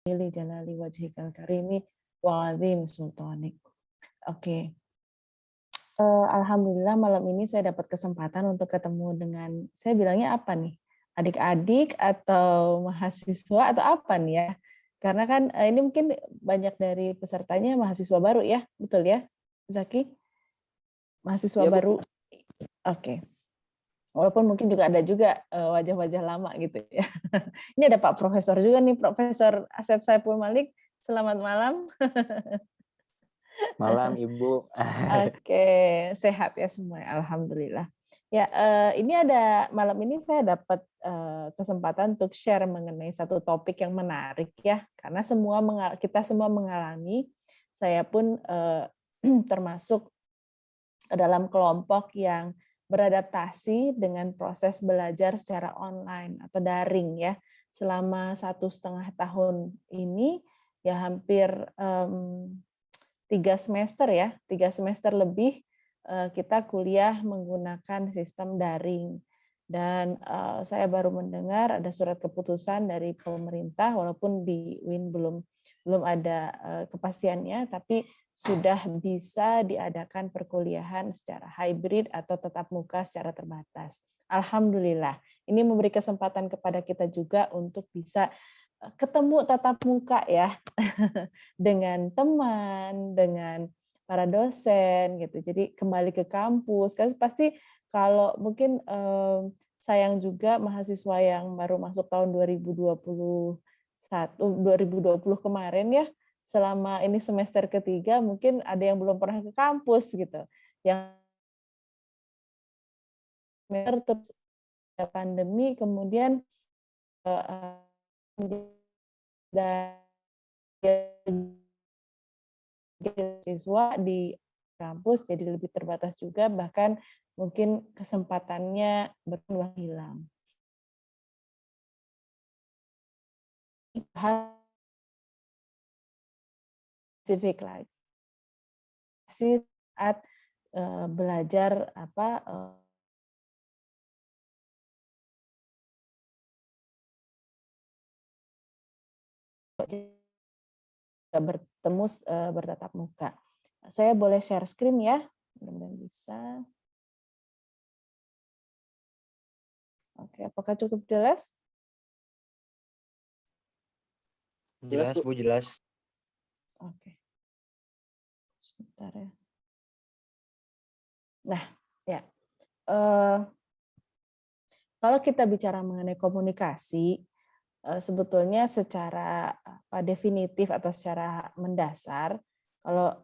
jalali wajhikal karimi wa azim sultanik. Oke. Alhamdulillah malam ini saya dapat kesempatan untuk ketemu dengan, saya bilangnya apa nih? Adik-adik atau mahasiswa atau apa nih ya? Karena kan ini mungkin banyak dari pesertanya mahasiswa baru ya, betul ya, Zaki? Mahasiswa Ya, Bu. baru. Oke. Walaupun mungkin juga ada juga wajah-wajah lama gitu ya. Ini ada Pak Profesor juga nih, Profesor Asep Saiful Malik. Selamat malam. Malam, Ibu. Oke, sehat ya semua. Alhamdulillah. Ya, ini ada malam ini saya dapat kesempatan untuk share mengenai satu topik yang menarik ya, karena kita semua mengalami, saya pun termasuk dalam kelompok yang beradaptasi dengan proses belajar secara online atau daring ya selama 1,5 tahun ini ya hampir 3 semester ya 3 semester lebih kita kuliah menggunakan sistem daring dan saya baru mendengar ada surat keputusan dari pemerintah walaupun di UIN belum ada kepastiannya tapi sudah bisa diadakan perkuliahan secara hybrid atau tatap muka secara terbatas. Alhamdulillah. Ini memberi kesempatan kepada kita juga untuk bisa ketemu tatap muka ya dengan teman, dengan para dosen gitu. Jadi kembali ke kampus. Kan pasti kalau mungkin sayang juga mahasiswa yang baru masuk tahun 2020 kemarin ya, selama ini semester ketiga mungkin ada yang belum pernah ke kampus gitu. Yang terus pandemi kemudian siswa di kampus jadi lebih terbatas juga, bahkan mungkin kesempatannya berpeluang hilang. Hal spesifik lagi saat belajar bertemu bertatap muka. Saya boleh share screen ya, mudah-mudahan bisa. Oke, apakah cukup jelas? Jelas, Bu, jelas. Oke. Sebentar ya. Nah, ya. Kalau kita bicara mengenai komunikasi, sebetulnya secara definitif atau secara mendasar, kalau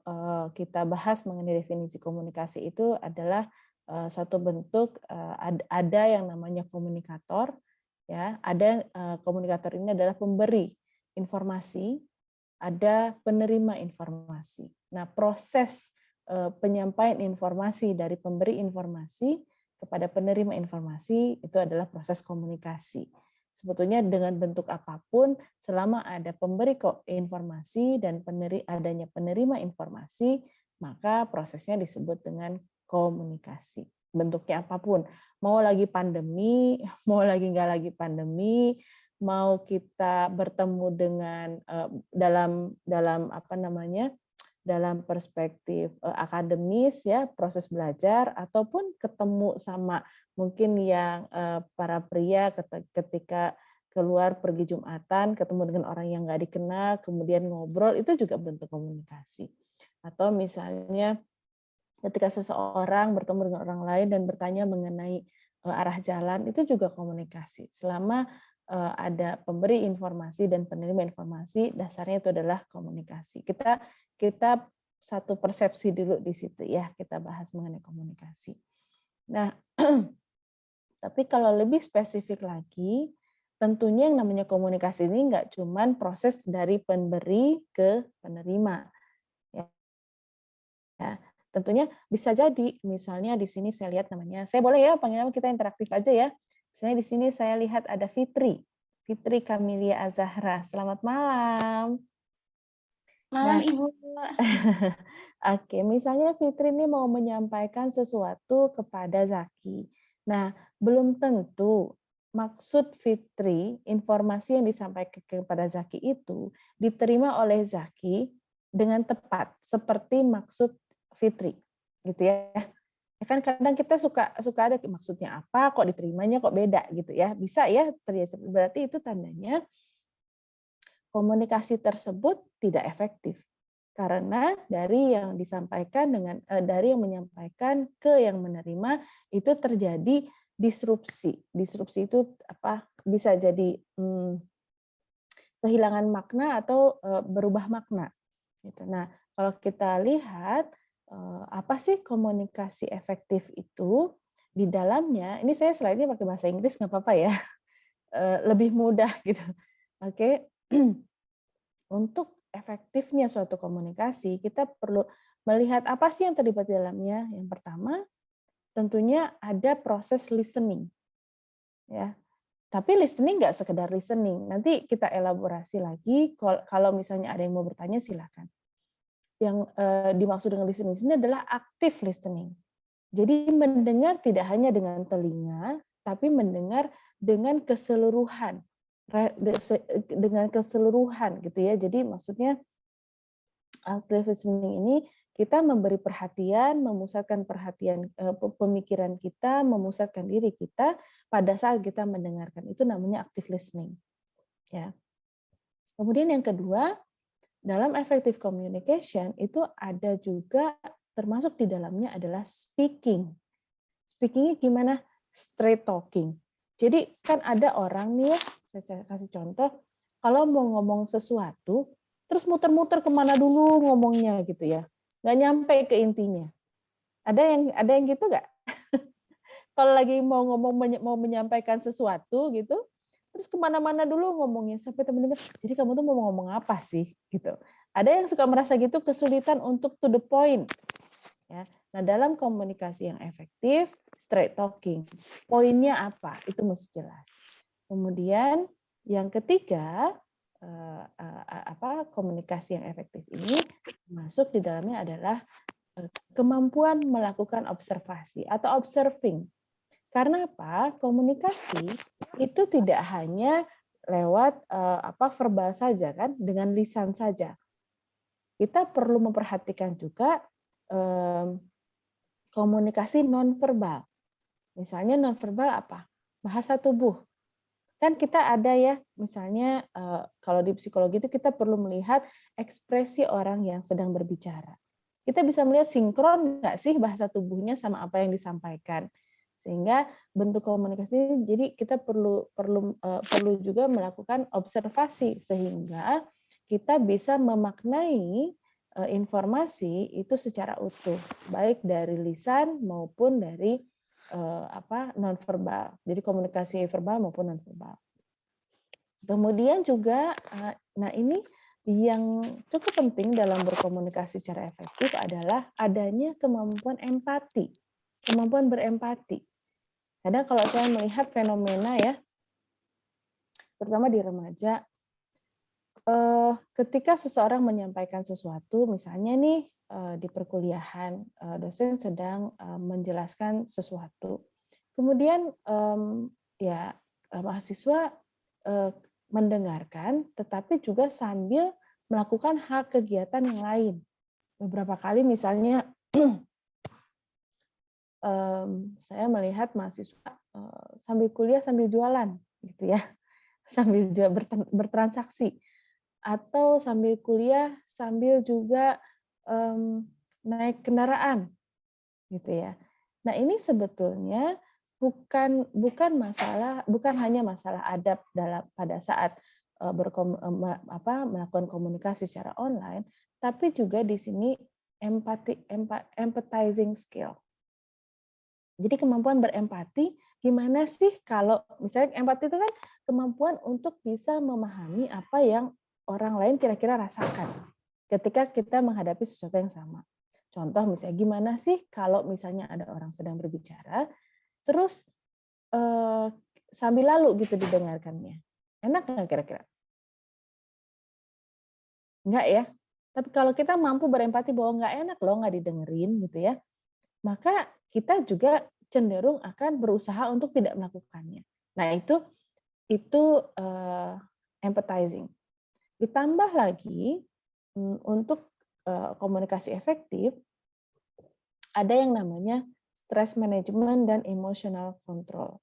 kita bahas mengenai definisi komunikasi itu adalah satu bentuk ada yang namanya komunikator, ya, ada komunikator ini adalah pemberi informasi, ada penerima informasi. Nah, proses penyampaian informasi dari pemberi informasi kepada penerima informasi itu adalah proses komunikasi. Sebetulnya dengan bentuk apapun, selama ada pemberi informasi dan adanya penerima informasi, maka prosesnya disebut dengan komunikasi. Bentuknya apapun, mau lagi pandemi, mau lagi nggak lagi pandemi, mau kita bertemu dengan dalam perspektif akademis ya proses belajar ataupun ketemu sama mungkin yang para pria ketika keluar pergi Jumatan ketemu dengan orang yang nggak dikenal kemudian ngobrol itu juga bentuk komunikasi atau misalnya ketika seseorang bertemu dengan orang lain dan bertanya mengenai arah jalan itu juga komunikasi selama ada pemberi informasi dan penerima informasi dasarnya itu adalah komunikasi kita satu persepsi dulu di situ ya, kita bahas mengenai komunikasi. Nah, tapi kalau lebih spesifik lagi, tentunya yang namanya komunikasi ini nggak cuman proses dari pemberi ke penerima. Ya, tentunya bisa jadi, misalnya di sini saya lihat namanya, saya boleh ya panggil nama kita interaktif aja ya. Misalnya di sini saya lihat ada Fitri Kamilia Azahra. Selamat malam. Malam, Ibu. Oke, misalnya Fitri ini mau menyampaikan sesuatu kepada Zaki. Nah, belum tentu maksud Fitri, informasi yang disampaikan kepada Zaki itu diterima oleh Zaki dengan tepat seperti maksud Fitri, gitu ya. Ya kan kadang kita suka ada maksudnya apa, kok diterimanya kok beda gitu ya. Bisa ya terjadi, berarti itu tandanya komunikasi tersebut tidak efektif. Karena dari yang disampaikan dari yang menyampaikan ke yang menerima itu terjadi disrupsi. Disrupsi itu apa? Bisa jadi kehilangan makna atau berubah makna. Gitu. Nah, kalau kita lihat apa sih komunikasi efektif itu di dalamnya? Ini saya slide-nya pakai bahasa Inggris nggak apa-apa ya, lebih mudah gitu. Oke, untuk efektifnya suatu komunikasi kita perlu melihat apa sih yang terlibat di dalamnya. Yang pertama, tentunya ada proses listening, ya. Tapi listening nggak sekedar listening. Nanti kita elaborasi lagi. Kalau misalnya ada yang mau bertanya silakan. Yang dimaksud dengan listening ini adalah active listening. Jadi mendengar tidak hanya dengan telinga, tapi mendengar dengan keseluruhan, gitu ya. Jadi maksudnya active listening ini kita memberi perhatian, memusatkan perhatian pemikiran kita, memusatkan diri kita pada saat kita mendengarkan. Itu namanya active listening. Ya. Kemudian yang kedua, dalam effective communication itu ada juga termasuk di dalamnya adalah speaking. Speakingnya gimana? Straight talking. Jadi kan ada orang nih ya, saya kasih contoh, kalau mau ngomong sesuatu, terus muter-muter kemana dulu ngomongnya gitu ya, nggak nyampe ke intinya. Ada yang gitu nggak? Kalau lagi mau menyampaikan sesuatu gitu, terus kemana-mana dulu ngomongnya sampai teman-teman. Jadi kamu tuh mau ngomong apa sih? Gitu. Ada yang suka merasa gitu kesulitan untuk to the point. Ya. Nah, dalam komunikasi yang efektif, straight talking. Poinnya apa? Itu mesti jelas. Kemudian yang ketiga, komunikasi yang efektif ini masuk di dalamnya adalah kemampuan melakukan observasi atau observing. Karena apa? Komunikasi itu tidak hanya lewat verbal saja kan, dengan lisan saja. Kita perlu memperhatikan juga komunikasi nonverbal. Misalnya nonverbal apa? Bahasa tubuh. Kan kita ada ya, misalnya kalau di psikologi itu kita perlu melihat ekspresi orang yang sedang berbicara. Kita bisa melihat sinkron nggak sih bahasa tubuhnya sama apa yang disampaikan. Sehingga bentuk komunikasi, jadi kita perlu juga melakukan observasi sehingga kita bisa memaknai informasi itu secara utuh, baik dari lisan maupun dari nonverbal. Jadi komunikasi verbal maupun nonverbal. Kemudian juga, nah ini yang cukup penting dalam berkomunikasi secara efektif adalah adanya kemampuan empati, kemampuan berempati. Kadang kalau saya melihat fenomena ya, terutama di remaja, ketika seseorang menyampaikan sesuatu, misalnya nih di perkuliahan, dosen sedang menjelaskan sesuatu, kemudian mahasiswa mendengarkan, tetapi juga sambil melakukan hal kegiatan yang lain. Beberapa kali misalnya saya melihat mahasiswa sambil kuliah sambil jualan, gitu ya, sambil bertransaksi, atau sambil kuliah sambil juga naik kendaraan, gitu ya. Nah ini sebetulnya bukan hanya masalah adab pada saat melakukan komunikasi secara online, tapi juga di sini empathizing skill. Jadi kemampuan berempati, gimana sih kalau misalnya empati itu kan kemampuan untuk bisa memahami apa yang orang lain kira-kira rasakan ketika kita menghadapi sesuatu yang sama. Contoh misalnya, gimana sih kalau misalnya ada orang sedang berbicara, terus sambil lalu gitu didengarkannya. Enak nggak kira-kira? Enggak ya? Tapi kalau kita mampu berempati bahwa nggak enak loh nggak didengerin gitu ya, maka kita juga cenderung akan berusaha untuk tidak melakukannya. Nah, itu empathizing. Ditambah lagi untuk komunikasi efektif ada yang namanya stress management dan emotional control.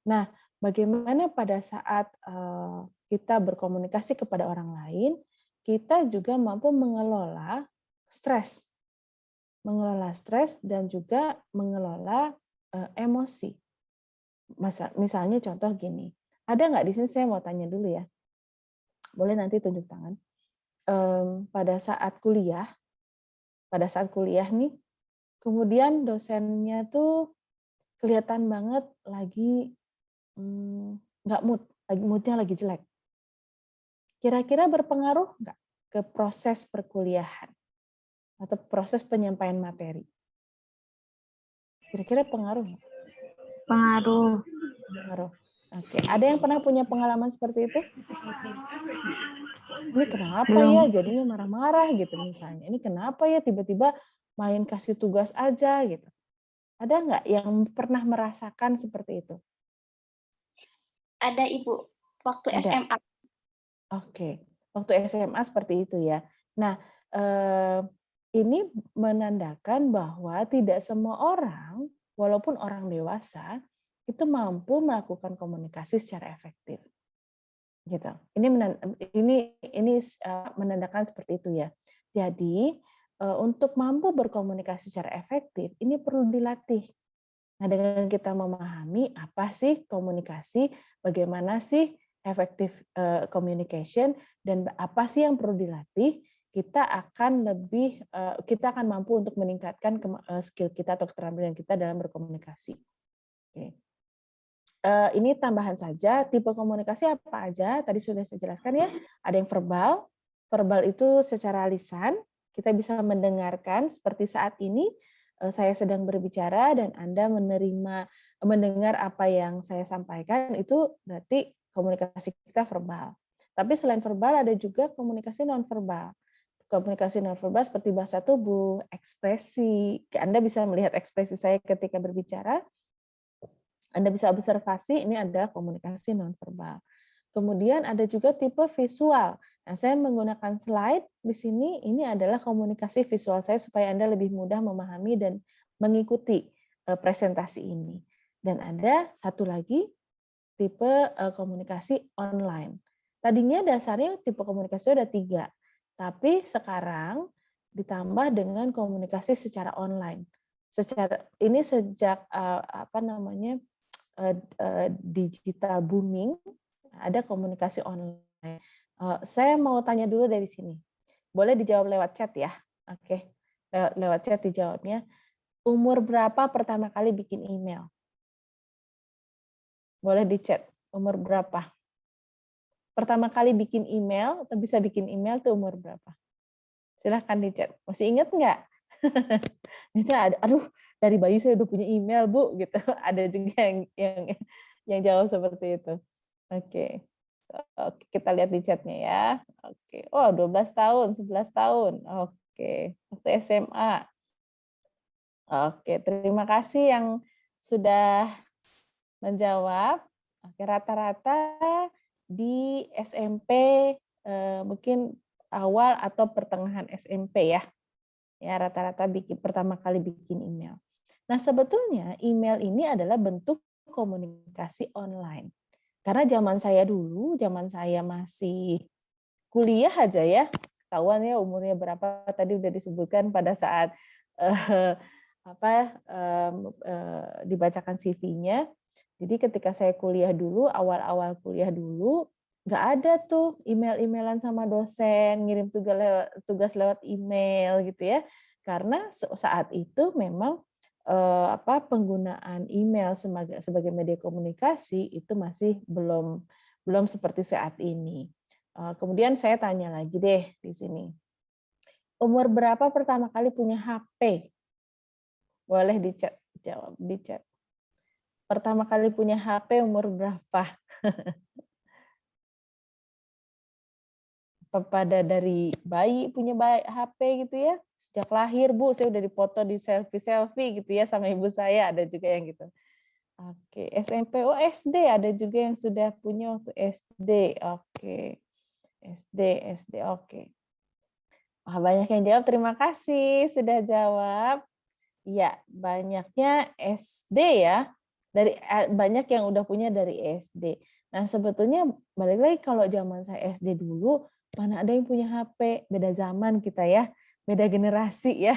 Nah, bagaimana pada saat kita berkomunikasi kepada orang lain, kita juga mampu mengelola stres dan juga mengelola emosi. Misalnya contoh gini, ada nggak di sini, saya mau tanya dulu ya, boleh nanti tunjuk tangan. Pada saat kuliah nih, kemudian dosennya tuh kelihatan banget lagi nggak moodnya lagi jelek. Kira-kira berpengaruh nggak ke proses perkuliahan atau proses penyampaian materi? Kira-kira pengaruh nggak? Pengaruh. Pengaruh. Oke. Ada yang pernah punya pengalaman seperti itu? Ini kenapa ya jadinya marah-marah gitu misalnya. Ini kenapa ya tiba-tiba main kasih tugas aja gitu. Ada nggak yang pernah merasakan seperti itu? Ada Ibu, waktu Ada. SMA. Oke, waktu SMA seperti itu ya. Nah, ini menandakan bahwa tidak semua orang, walaupun orang dewasa, itu mampu melakukan komunikasi secara efektif. Gitu. Ini menandakan seperti itu ya. Jadi untuk mampu berkomunikasi secara efektif ini perlu dilatih. Nah, dengan kita memahami apa sih komunikasi, bagaimana sih effective communication, dan apa sih yang perlu dilatih, kita akan mampu untuk meningkatkan skill kita atau keterampilan kita dalam berkomunikasi. Oke. Ini tambahan saja, tipe komunikasi apa aja, tadi sudah saya jelaskan ya. Ada yang verbal, verbal itu secara lisan, kita bisa mendengarkan seperti saat ini, saya sedang berbicara dan Anda mendengar apa yang saya sampaikan, itu berarti komunikasi kita verbal. Tapi selain verbal ada juga komunikasi nonverbal. Komunikasi nonverbal seperti bahasa tubuh, ekspresi. Anda bisa melihat ekspresi saya ketika berbicara. Anda bisa observasi, ini adalah komunikasi nonverbal. Kemudian ada juga tipe visual. Nah, saya menggunakan slide di sini, ini adalah komunikasi visual saya supaya Anda lebih mudah memahami dan mengikuti presentasi ini. Dan ada satu lagi, tipe komunikasi online. Tadinya dasarnya tipe komunikasi ada 3, tapi sekarang ditambah dengan komunikasi secara online. Ini sejak digital booming, ada komunikasi online. Saya mau tanya dulu dari sini. Boleh dijawab lewat chat ya? Oke, lewat chat dijawabnya. Umur berapa pertama kali bikin email? Boleh di chat. Umur berapa? Pertama kali bikin email atau bisa bikin email tuh umur berapa? Silahkan di chat. Masih ingat nggak? Misalnya aduh, dari bayi saya udah punya email, Bu, gitu. Ada juga yang jawab seperti itu. Oke. Oke, kita lihat di chatnya ya. Oke. Oh, 12 tahun, 11 tahun. Oke. Waktu SMA. Oke, terima kasih yang sudah menjawab. Oke, rata-rata di SMP mungkin awal atau pertengahan SMP ya. Ya, rata-rata pertama kali bikin email. Nah, sebetulnya email ini adalah bentuk komunikasi online. Karena zaman saya masih kuliah aja ya, ketahuan ya umurnya berapa, tadi udah disebutkan pada saat dibacakan CV-nya. Jadi ketika saya kuliah dulu, awal-awal kuliah dulu, nggak ada tuh email-emailan sama dosen, ngirim tugas lewat email gitu ya. Karena saat itu memang penggunaan email sebagai media komunikasi itu masih belum seperti saat ini. Kemudian saya tanya lagi deh di sini. Umur berapa pertama kali punya HP? Boleh di chat, jawab di chat. Pertama kali punya HP umur berapa? Pada dari bayi punya HP gitu ya? Sejak lahir, Bu, saya udah dipoto di selfie gitu ya sama ibu saya, ada juga yang gitu. Oke, SMP. Oh, SD ada juga yang sudah punya waktu SD. Oke. SD, oke. Wah, banyak yang jawab. Terima kasih sudah jawab. Ya, banyaknya SD ya. Banyak yang udah punya dari SD. Nah, sebetulnya balik lagi kalau zaman saya SD dulu, mana ada yang punya HP, beda zaman kita ya, beda generasi ya.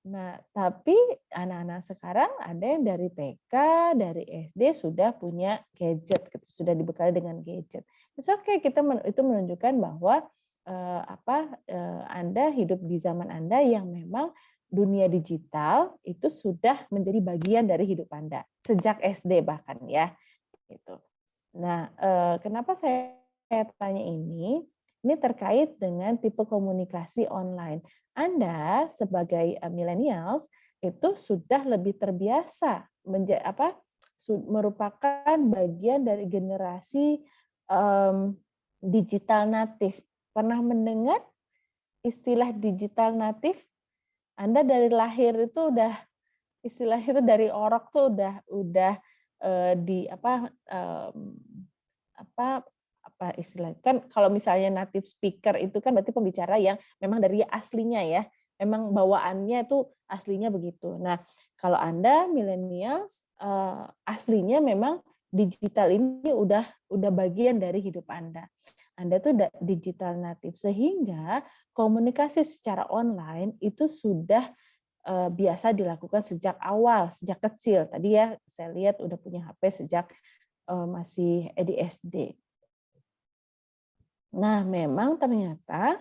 Nah, tapi anak-anak sekarang ada yang dari TK, dari SD sudah punya gadget, gitu, sudah dibekali dengan gadget. It's okay, itu menunjukkan bahwa Anda hidup di zaman Anda yang memang dunia digital itu sudah menjadi bagian dari hidup Anda sejak SD bahkan ya. Gitu. Nah, kenapa saya tanya ini? Ini terkait dengan tipe komunikasi online. Anda sebagai millennials itu sudah lebih terbiasa merupakan bagian dari generasi digital natif. Pernah mendengar istilah digital natif? Anda dari lahir itu udah istilahnya itu dari orok tuh udah di apa istilah kan kalau misalnya native speaker itu kan berarti pembicara yang memang dari aslinya ya, memang bawaannya itu aslinya begitu. Nah, kalau Anda millennials aslinya memang digital ini udah bagian dari hidup Anda. Anda tuh digital native sehingga komunikasi secara online itu sudah biasa dilakukan sejak awal, sejak kecil. Tadi ya saya lihat udah punya HP sejak masih di SD. Nah, memang ternyata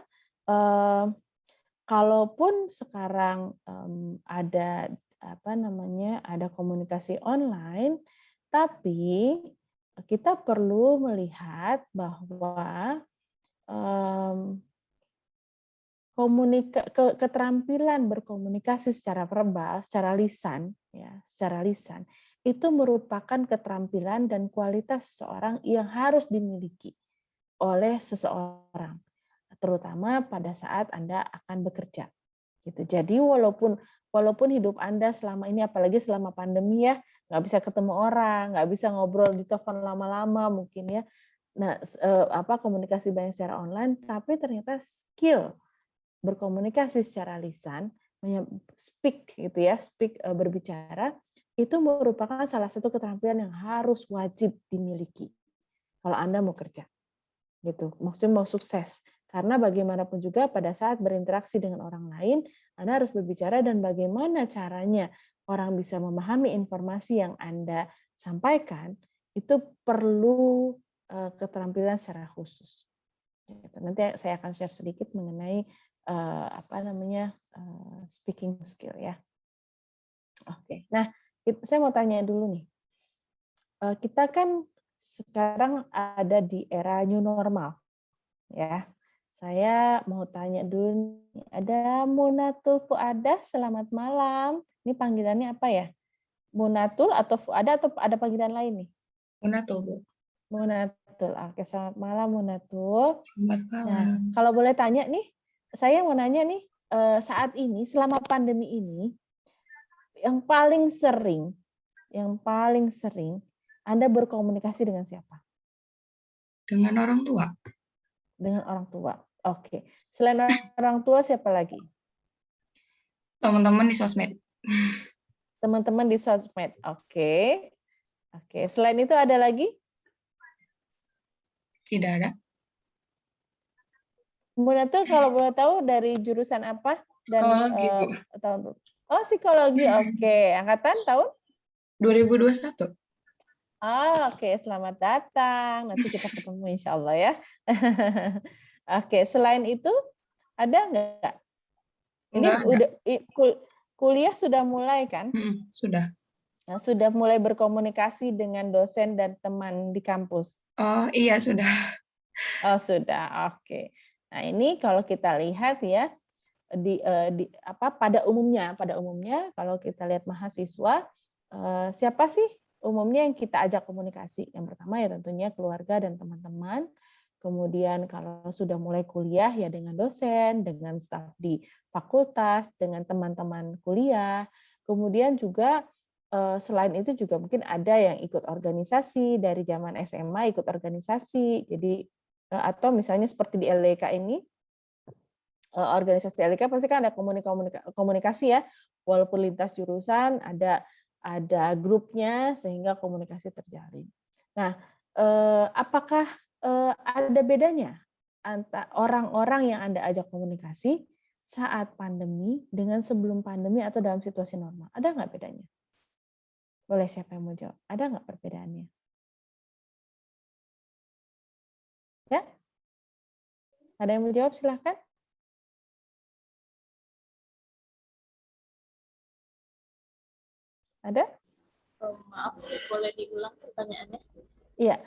kalaupun sekarang ada ada komunikasi online, tapi kita perlu melihat bahwa keterampilan berkomunikasi secara verbal, secara lisan, itu merupakan keterampilan dan kualitas seseorang yang harus dimiliki oleh seseorang, terutama pada saat Anda akan bekerja. Gitu. Jadi walaupun hidup Anda selama ini, apalagi selama pandemi ya, nggak bisa ketemu orang, nggak bisa ngobrol di telepon lama-lama mungkin ya. Nah, komunikasi banyak secara online, tapi ternyata skill berkomunikasi secara lisan, speak gitu ya, berbicara, itu merupakan salah satu keterampilan yang harus wajib dimiliki kalau Anda mau kerja. Gitu. Maksudnya mau sukses. Karena bagaimanapun juga pada saat berinteraksi dengan orang lain, Anda harus berbicara dan bagaimana caranya orang bisa memahami informasi yang Anda sampaikan, itu perlu keterampilan secara khusus. Nanti saya akan share sedikit mengenai speaking skill ya. Oke, nah saya mau tanya dulu nih. Kita kan sekarang ada di era new normal, ya. Saya mau tanya dulu nih, ada Munatul Fuadah, selamat malam. Ini panggilannya apa ya? Munatul atau Fuadah atau ada panggilan lain nih? Munatul, Bu. Munatul. Oke, selamat malam Munatul. Selamat malam. Nah, kalau boleh tanya nih, saya mau nanya nih, saat ini selama pandemi ini yang paling sering Anda berkomunikasi dengan siapa? Dengan orang tua. Dengan orang tua. Oke. Selain orang tua siapa lagi? Teman-teman di sosmed. Teman-teman di sosmed. Oke. Oke. Selain itu ada lagi? Tidak ada. Munatul kalau boleh tahu dari jurusan apa? Dan Psikologi, Bu. tahun psikologi. Oke. Angkatan tahun? 2021. Oke, selamat datang. Nanti kita ketemu insya Allah ya. Oke, selain itu ada nggak? Ini udah kuliah sudah mulai kan? Sudah. Nah, sudah mulai berkomunikasi dengan dosen dan teman di kampus? Oh iya, sudah. Oh sudah, oke. Nah ini kalau kita lihat ya, pada umumnya kalau kita lihat mahasiswa, siapa sih umumnya yang kita ajak komunikasi? Yang pertama ya tentunya keluarga dan teman-teman. Kemudian kalau sudah mulai kuliah ya dengan dosen, dengan staf di fakultas, dengan teman-teman kuliah. Kemudian juga selain itu juga mungkin ada yang ikut organisasi dari zaman SMA, ikut organisasi. Jadi atau misalnya seperti di LDK ini, organisasi LDK pasti kan ada komunikasi ya, walaupun lintas jurusan ada grupnya sehingga komunikasi terjalin. Nah, apakah ada bedanya antara orang-orang yang Anda ajak komunikasi saat pandemi dengan sebelum pandemi atau dalam situasi normal? Ada nggak bedanya? Boleh siapa yang mau jawab? Ada nggak perbedaannya? Ya? Ada yang mau jawab? Silahkan. Ada? Maaf, boleh diulang pertanyaannya? Iya.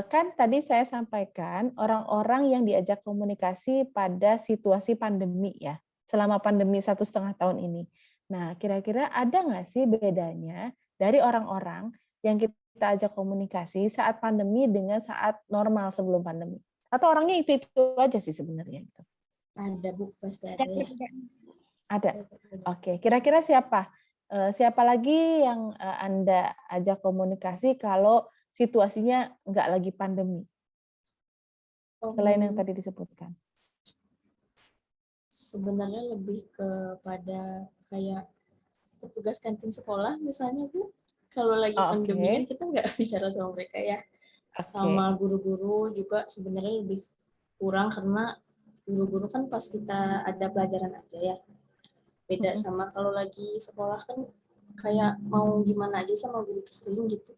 Kan tadi saya sampaikan orang-orang yang diajak komunikasi pada situasi pandemi ya, selama pandemi 1,5 tahun ini. Nah, kira-kira ada nggak sih bedanya dari orang-orang yang kita ajak komunikasi saat pandemi dengan saat normal sebelum pandemi? Atau orangnya itu-itu aja sih sebenarnya? Ada, Bu, pasti ada. Ada. Oke, kira-kira siapa? Siapa lagi yang Anda ajak komunikasi kalau situasinya nggak lagi pandemi? Selain yang tadi disebutkan. Sebenarnya lebih kepada kayak petugas kantin sekolah misalnya, Bu. Kalau lagi pandemi kan kita nggak bicara sama mereka ya. Sama guru-guru juga sebenarnya lebih kurang karena guru-guru kan pas kita ada pelajaran aja ya. Beda sama kalau lagi sekolah kan kayak mau gimana aja sama guru itu sering gitu.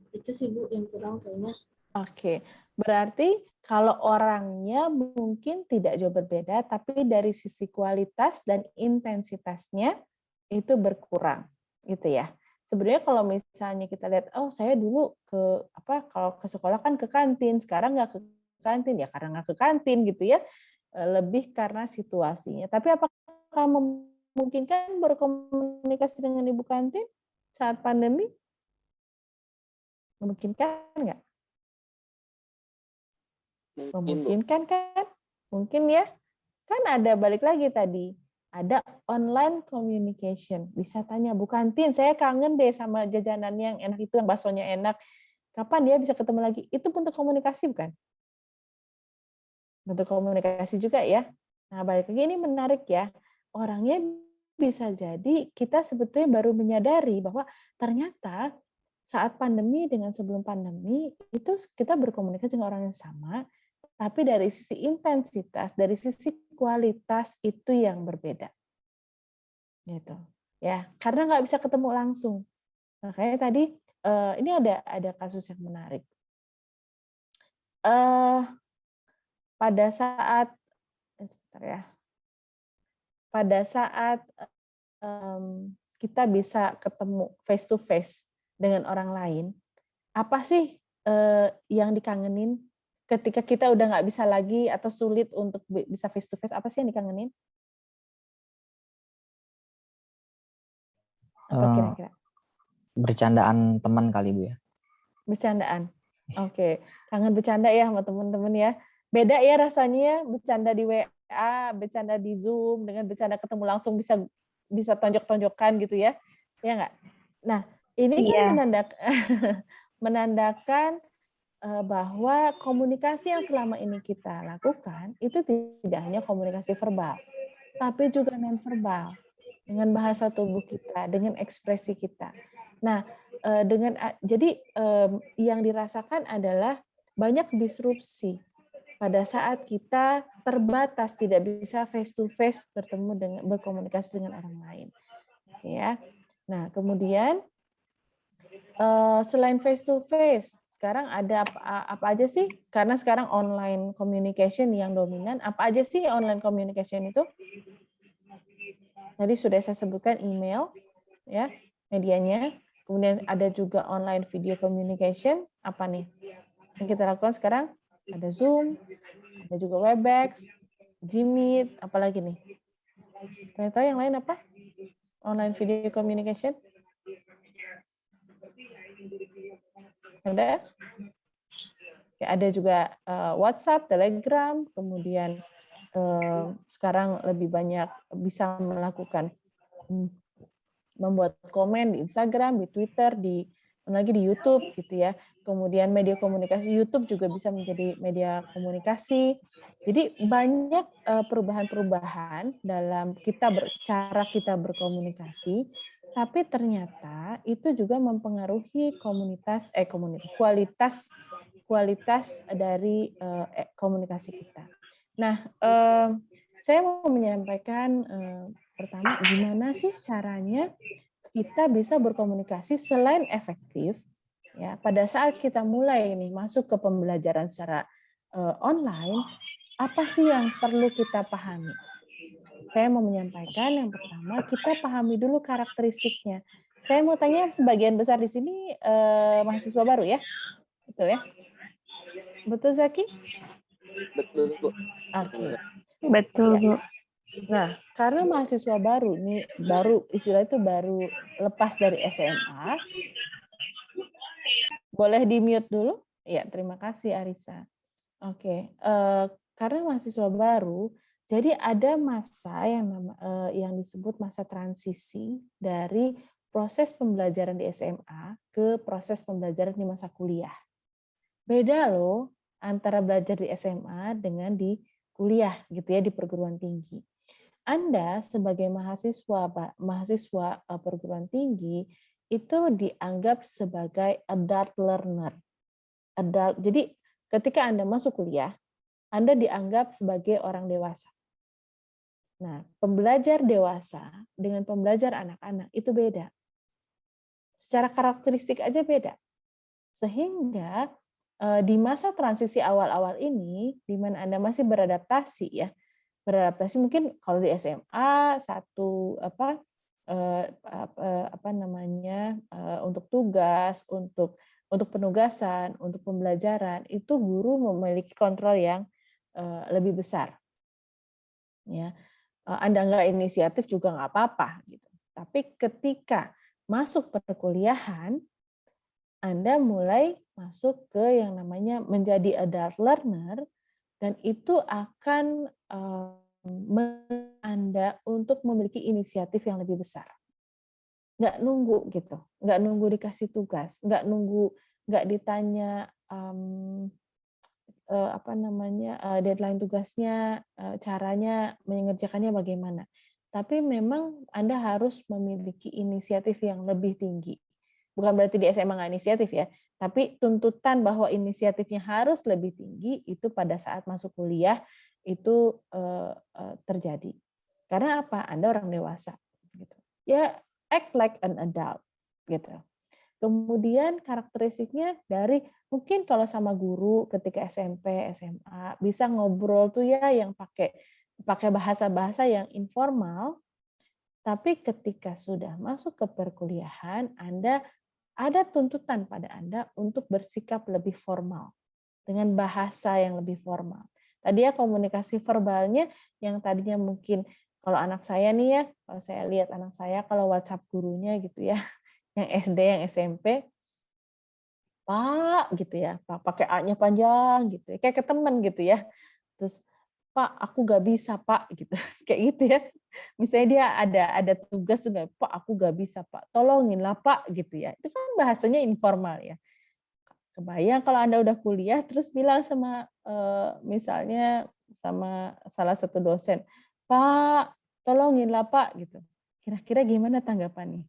Itu sih Bu yang kurang kayaknya. Oke, berarti kalau orangnya mungkin tidak jauh berbeda, tapi dari sisi kualitas dan intensitasnya itu berkurang, gitu ya. Sebenarnya kalau misalnya kita lihat, oh saya dulu kalau ke sekolah kan ke kantin, sekarang nggak ke kantin ya karena nggak ke kantin gitu ya, lebih karena situasinya. Tapi apakah memungkinkan berkomunikasi dengan ibu kantin saat pandemi? Memungkinkan nggak? Memungkinkan kan? Mungkin ya. Kan ada balik lagi tadi. Ada online communication. Bisa tanya, Bu Kantin, saya kangen deh sama jajanan yang enak itu, yang baksonya enak. Kapan dia bisa ketemu lagi? Itu bentuk komunikasi bukan? Bentuk komunikasi juga ya. Nah, balik lagi ini menarik ya. Orangnya bisa jadi kita sebetulnya baru menyadari bahwa ternyata saat pandemi dengan sebelum pandemi itu kita berkomunikasi dengan orang yang sama, tapi dari sisi intensitas, dari sisi kualitas itu yang berbeda. Gitu. Ya, karena nggak bisa ketemu langsung. Makanya tadi ini ada kasus yang menarik. Pada saat sebentar ya. Pada saat kita bisa ketemu face to face dengan orang lain, apa sih yang dikangenin ketika kita udah nggak bisa lagi atau sulit untuk bisa face to face? Apa sih yang dikangenin? Apa kira-kira? Bercandaan teman kali Bu ya. Bercandaan. Oke, kangen bercanda ya sama teman-teman ya. Beda ya rasanya bercanda di WA, bercanda di Zoom dengan bercanda ketemu langsung bisa tonjok-tonjokan gitu ya. Ya nggak? Nah, ini kan menandakan bahwa komunikasi yang selama ini kita lakukan itu tidak hanya komunikasi verbal, tapi juga non-verbal dengan bahasa tubuh kita, dengan ekspresi kita. Nah, jadi yang dirasakan adalah banyak disrupsi pada saat kita terbatas tidak bisa face to face berkomunikasi dengan orang lain. Oke ya. Nah, kemudian selain face to face, sekarang ada apa aja sih? Karena sekarang online communication yang dominan. Apa aja sih online communication itu? Tadi sudah saya sebutkan email, ya medianya. Kemudian ada juga online video communication. Apa nih yang kita lakukan sekarang? Ada Zoom, ada juga Webex, Gmeet, apalagi nih? Ternyata yang lain apa? Online video communication? Ada? Ya, ada juga WhatsApp, Telegram, kemudian sekarang lebih banyak bisa melakukan membuat komen di Instagram, di Twitter, lagi di YouTube gitu ya. Kemudian media komunikasi YouTube juga bisa menjadi media komunikasi. Jadi banyak perubahan-perubahan dalam cara kita berkomunikasi, tapi ternyata itu juga mempengaruhi kualitas dari komunikasi kita. Nah, saya mau menyampaikan pertama, gimana sih caranya kita bisa berkomunikasi selain efektif, ya pada saat kita mulai nih masuk ke pembelajaran secara online, apa sih yang perlu kita pahami? Saya mau menyampaikan yang pertama, kita pahami dulu karakteristiknya. Saya mau tanya, sebagian besar di sini mahasiswa baru ya, betul ya? Betul Zaki? Betul, Bu. Oke. Betul, Bu. Nah, karena mahasiswa baru nih, istilah itu baru lepas dari SMA, boleh di-mute dulu? Ya, terima kasih Arisa. Oke, karena mahasiswa baru, jadi ada masa yang disebut masa transisi dari proses pembelajaran di SMA ke proses pembelajaran di masa kuliah. Beda loh antara belajar di SMA dengan di kuliah gitu ya, di perguruan tinggi. Anda sebagai mahasiswa perguruan tinggi itu dianggap sebagai adult learner. Jadi ketika Anda masuk kuliah, Anda dianggap sebagai orang dewasa. Nah, pembelajar dewasa dengan pembelajar anak-anak itu beda. Secara karakteristik aja beda. Sehingga di masa transisi awal-awal ini, di mana Anda masih beradaptasi ya, mungkin kalau di SMA untuk tugas, untuk penugasan, untuk pembelajaran itu guru memiliki kontrol yang lebih besar. Ya, Anda nggak inisiatif juga nggak apa-apa gitu. Tapi ketika masuk perkuliahan, Anda mulai masuk ke yang namanya menjadi adult learner, dan itu akan Anda untuk memiliki inisiatif yang lebih besar. Nggak nunggu gitu, nggak nunggu dikasih tugas, nggak ditanya deadline tugasnya, caranya mengerjakannya bagaimana. Tapi memang Anda harus memiliki inisiatif yang lebih tinggi. Bukan berarti di SMA nggak inisiatif ya, tapi tuntutan bahwa inisiatifnya harus lebih tinggi itu pada saat masuk kuliah itu terjadi. Karena apa? Anda orang dewasa. Gitu. Ya, act like an adult. Gitu. Kemudian karakteristiknya dari mungkin kalau sama guru ketika SMP, SMA bisa ngobrol tuh ya yang pakai bahasa-bahasa yang informal. Tapi ketika sudah masuk ke perkuliahan, Anda ada tuntutan pada Anda untuk bersikap lebih formal, dengan bahasa yang lebih formal. Tadi ya komunikasi verbalnya yang tadinya mungkin, kalau anak saya nih ya, kalau saya lihat anak saya kalau WhatsApp gurunya gitu ya, yang SD, yang SMP, Pak gitu ya, Pak pakai A-nya panjang gitu ya, kayak ke teman gitu ya. Terus, Pak aku nggak bisa Pak gitu, kayak gitu ya. Misalnya dia ada tugas enggak, Pak aku nggak bisa Pak, tolonginlah Pak gitu ya. Itu kan bahasanya informal ya. Kebayang kalau Anda udah kuliah terus bilang sama misalnya sama salah satu dosen, Pak tolonginlah Pak gitu. Kira-kira gimana tanggapannya?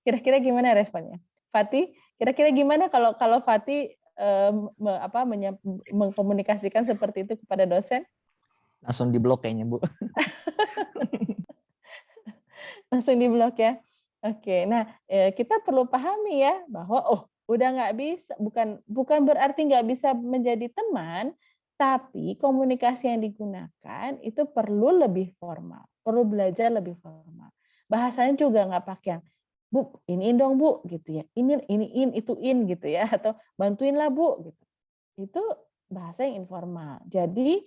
Kira-kira gimana responnya? Fatih, kira-kira gimana kalau Fatih mengkomunikasikan seperti itu kepada dosen? Langsung diblok kayaknya, Bu. Langsung diblok ya. Oke, nah kita perlu pahami ya bahwa udah nggak bisa, bukan berarti nggak bisa menjadi teman, tapi komunikasi yang digunakan itu perlu lebih formal, perlu belajar lebih formal. Bahasanya juga nggak pakai yang Bu, iniin dong Bu, gitu ya. Iniin, ituin gitu ya, atau bantuinlah Bu, gitu. Itu bahasa yang informal. Jadi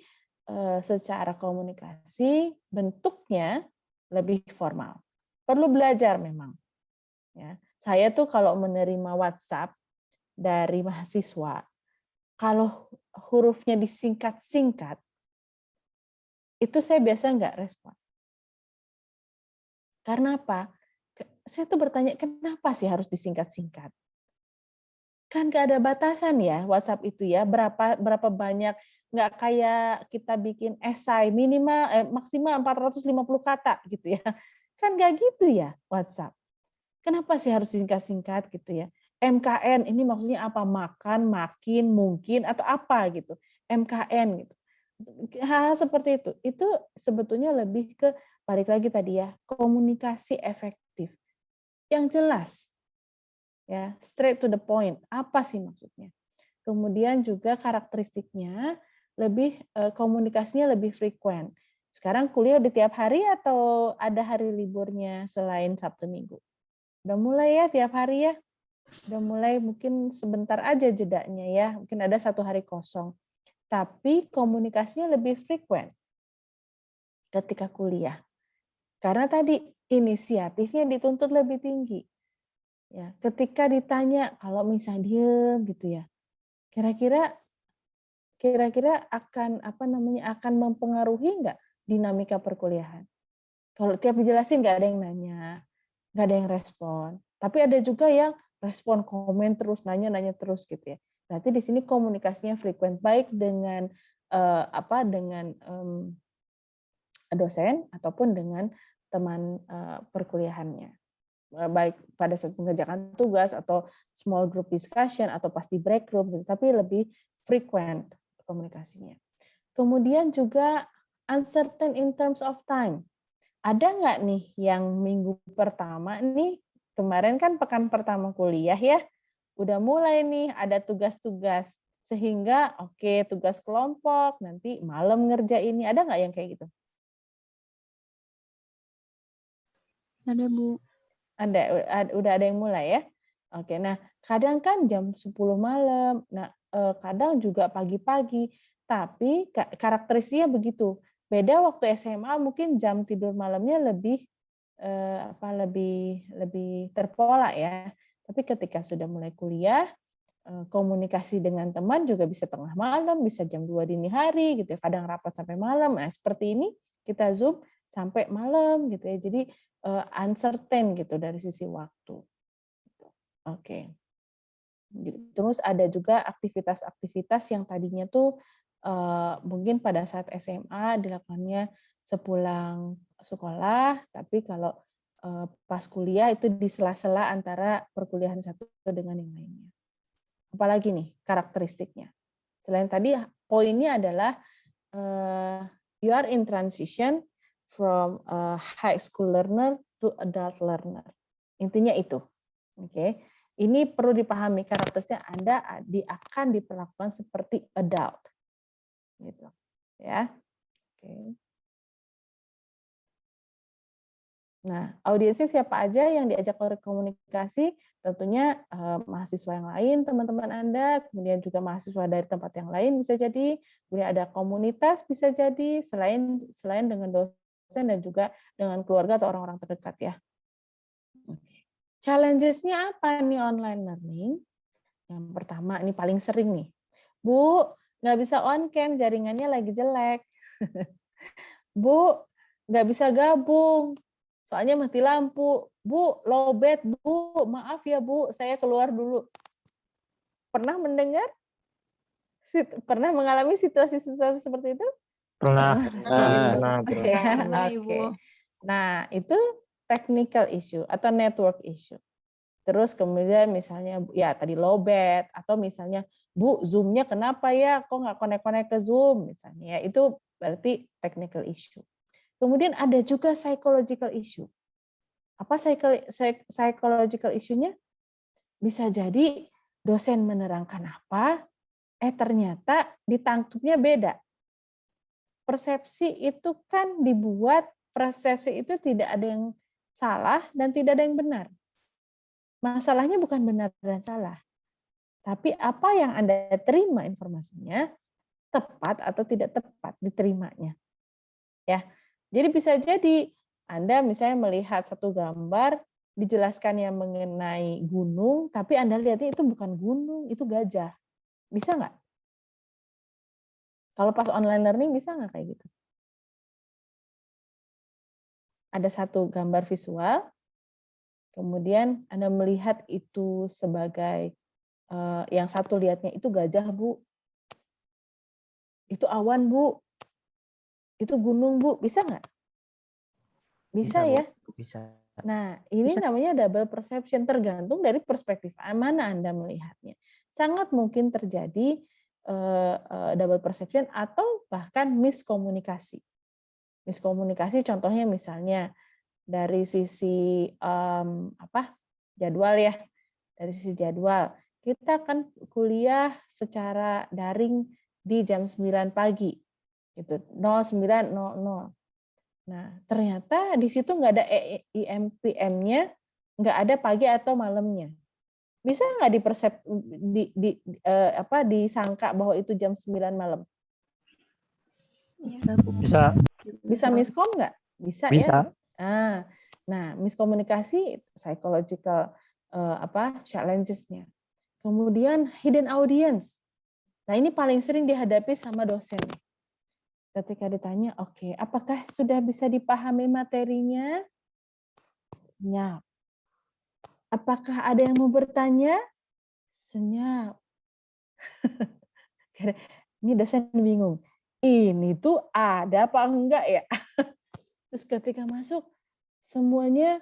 secara komunikasi bentuknya lebih formal. Perlu belajar memang. Ya. Saya tuh kalau menerima WhatsApp dari mahasiswa, kalau hurufnya disingkat-singkat, itu saya biasa nggak respon. Karena apa? Saya tuh bertanya, kenapa sih harus disingkat-singkat? Kan nggak ada batasan ya WhatsApp itu ya, berapa banyak, nggak kayak kita bikin esai maksimal 450 kata gitu ya. Kan nggak gitu ya WhatsApp. Kenapa sih harus disingkat-singkat gitu ya? MKN ini maksudnya apa? Makan, makin, mungkin, atau apa gitu. MKN gitu. Hal seperti itu sebetulnya lebih ke, balik lagi tadi ya, komunikasi efektif. Yang jelas, ya, straight to the point. Apa sih maksudnya? Kemudian juga karakteristiknya komunikasinya lebih frekuen. Sekarang kuliah di tiap hari atau ada hari liburnya selain Sabtu Minggu? Udah mulai ya tiap hari ya. Udah mulai, mungkin sebentar aja jedanya ya. Mungkin ada 1 hari kosong. Tapi komunikasinya lebih frekuen ketika kuliah. Karena tadi inisiatifnya dituntut lebih tinggi. Ya, ketika ditanya, kalau misalnya diem gitu ya, kira-kira akan mempengaruhi nggak dinamika perkuliahan? Kalau tiap dijelasin nggak ada yang nanya, nggak ada yang respon. Tapi ada juga yang respon, komen terus, nanya terus gitu ya. Berarti di sini komunikasinya frekuen, baik dengan dosen ataupun dengan teman perkuliahannya. Baik pada saat mengerjakan tugas atau small group discussion atau pas di break room gitu, tapi lebih frequent komunikasinya. Kemudian juga uncertain in terms of time. Ada nggak nih yang minggu pertama nih, kemarin kan pekan pertama kuliah ya, udah mulai nih ada tugas-tugas, sehingga tugas kelompok, nanti malam ngerjain ini, ada nggak yang kayak gitu? Ada, Bu. Udah ada yang mulai ya? Oke, nah kadang kan jam 10 malam, nah kadang juga pagi-pagi, tapi karakteristiknya begitu. Beda waktu SMA mungkin jam tidur malamnya lebih lebih terpola ya. Tapi ketika sudah mulai kuliah, komunikasi dengan teman juga bisa tengah malam, bisa jam 2 dini hari gitu ya, kadang rapat sampai malam. Nah, seperti ini kita Zoom sampai malam gitu ya. Jadi uncertain gitu dari sisi waktu. Oke. Terus ada juga aktivitas-aktivitas yang tadinya tuh mungkin pada saat SMA dilakukannya sepulang sekolah, tapi kalau pas kuliah itu di sela-sela antara perkuliahan satu dengan yang lainnya. Apalagi nih karakteristiknya. Selain tadi poinnya adalah you are in transition from high school learner to adult learner. Intinya itu. Oke. Ini perlu dipahami, karakteristiknya Anda akan diperlakukan seperti adult. Gitu. Ya. Oke. Nah, audiensnya siapa aja yang diajak komunikasi? Tentunya mahasiswa yang lain, teman-teman Anda, kemudian juga mahasiswa dari tempat yang lain bisa jadi, kemudian ada komunitas bisa jadi, selain dengan dosen dan juga dengan keluarga atau orang-orang terdekat ya. Challenges-nya apa nih online learning? Yang pertama, ini paling sering nih. Bu, nggak bisa on cam, jaringannya lagi jelek. Bu, nggak bisa gabung, soalnya mati lampu. Bu, lowbat, Bu, maaf ya Bu, saya keluar dulu. Pernah mendengar? Pernah mengalami situasi-situasi seperti itu? Pernah. Oke. Nah, itu technical issue atau network issue. Terus kemudian misalnya ya tadi lowbat, atau misalnya Bu, Zoom-nya kenapa ya? Kok nggak connect ke Zoom misalnya? Ya, itu berarti technical issue. Kemudian ada juga psychological issue. Apa psychological issue-nya? Bisa jadi dosen menerangkan apa, ternyata ditangkapnya beda. Persepsi itu kan dibuat, persepsi itu tidak ada yang salah dan tidak ada yang benar. Masalahnya bukan benar dan salah, tapi apa yang Anda terima informasinya tepat atau tidak tepat diterimanya. Ya, jadi bisa jadi Anda misalnya melihat satu gambar dijelaskan yang mengenai gunung, tapi Anda lihatnya itu bukan gunung, itu gajah. Bisa nggak? Kalau pas online learning bisa nggak kayak gitu? ada satu gambar visual, kemudian Anda melihat itu sebagai yang satu lihatnya itu gajah, Bu. Itu awan, Bu. Itu gunung, Bu. Bisa nggak? Bisa Bu. ya? Bisa. Nah, ini namanya double perception, tergantung dari perspektif mana Anda melihatnya. Sangat mungkin terjadi double perception atau bahkan miskomunikasi. Miskomunikasi contohnya misalnya dari sisi jadwal ya, dari sisi jadwal. Kita akan kuliah secara daring di jam 9 pagi. Gitu, 09.00. Nah, ternyata di situ nggak ada PM-nya, nggak ada pagi atau malamnya. Bisa nggak disangka bahwa itu jam 9 malam? Bisa. Bisa miskom nggak? Bisa. Bisa. Ya. Nah, miskomunikasi psychological challenges-nya. Kemudian hidden audience. Nah, ini paling sering dihadapi sama dosen. Ketika ditanya, oke, apakah sudah bisa dipahami materinya? Senyap. Apakah ada yang mau bertanya? Senyap. Ini dosen bingung. Ini tuh ada apa enggak ya? Terus ketika masuk, semuanya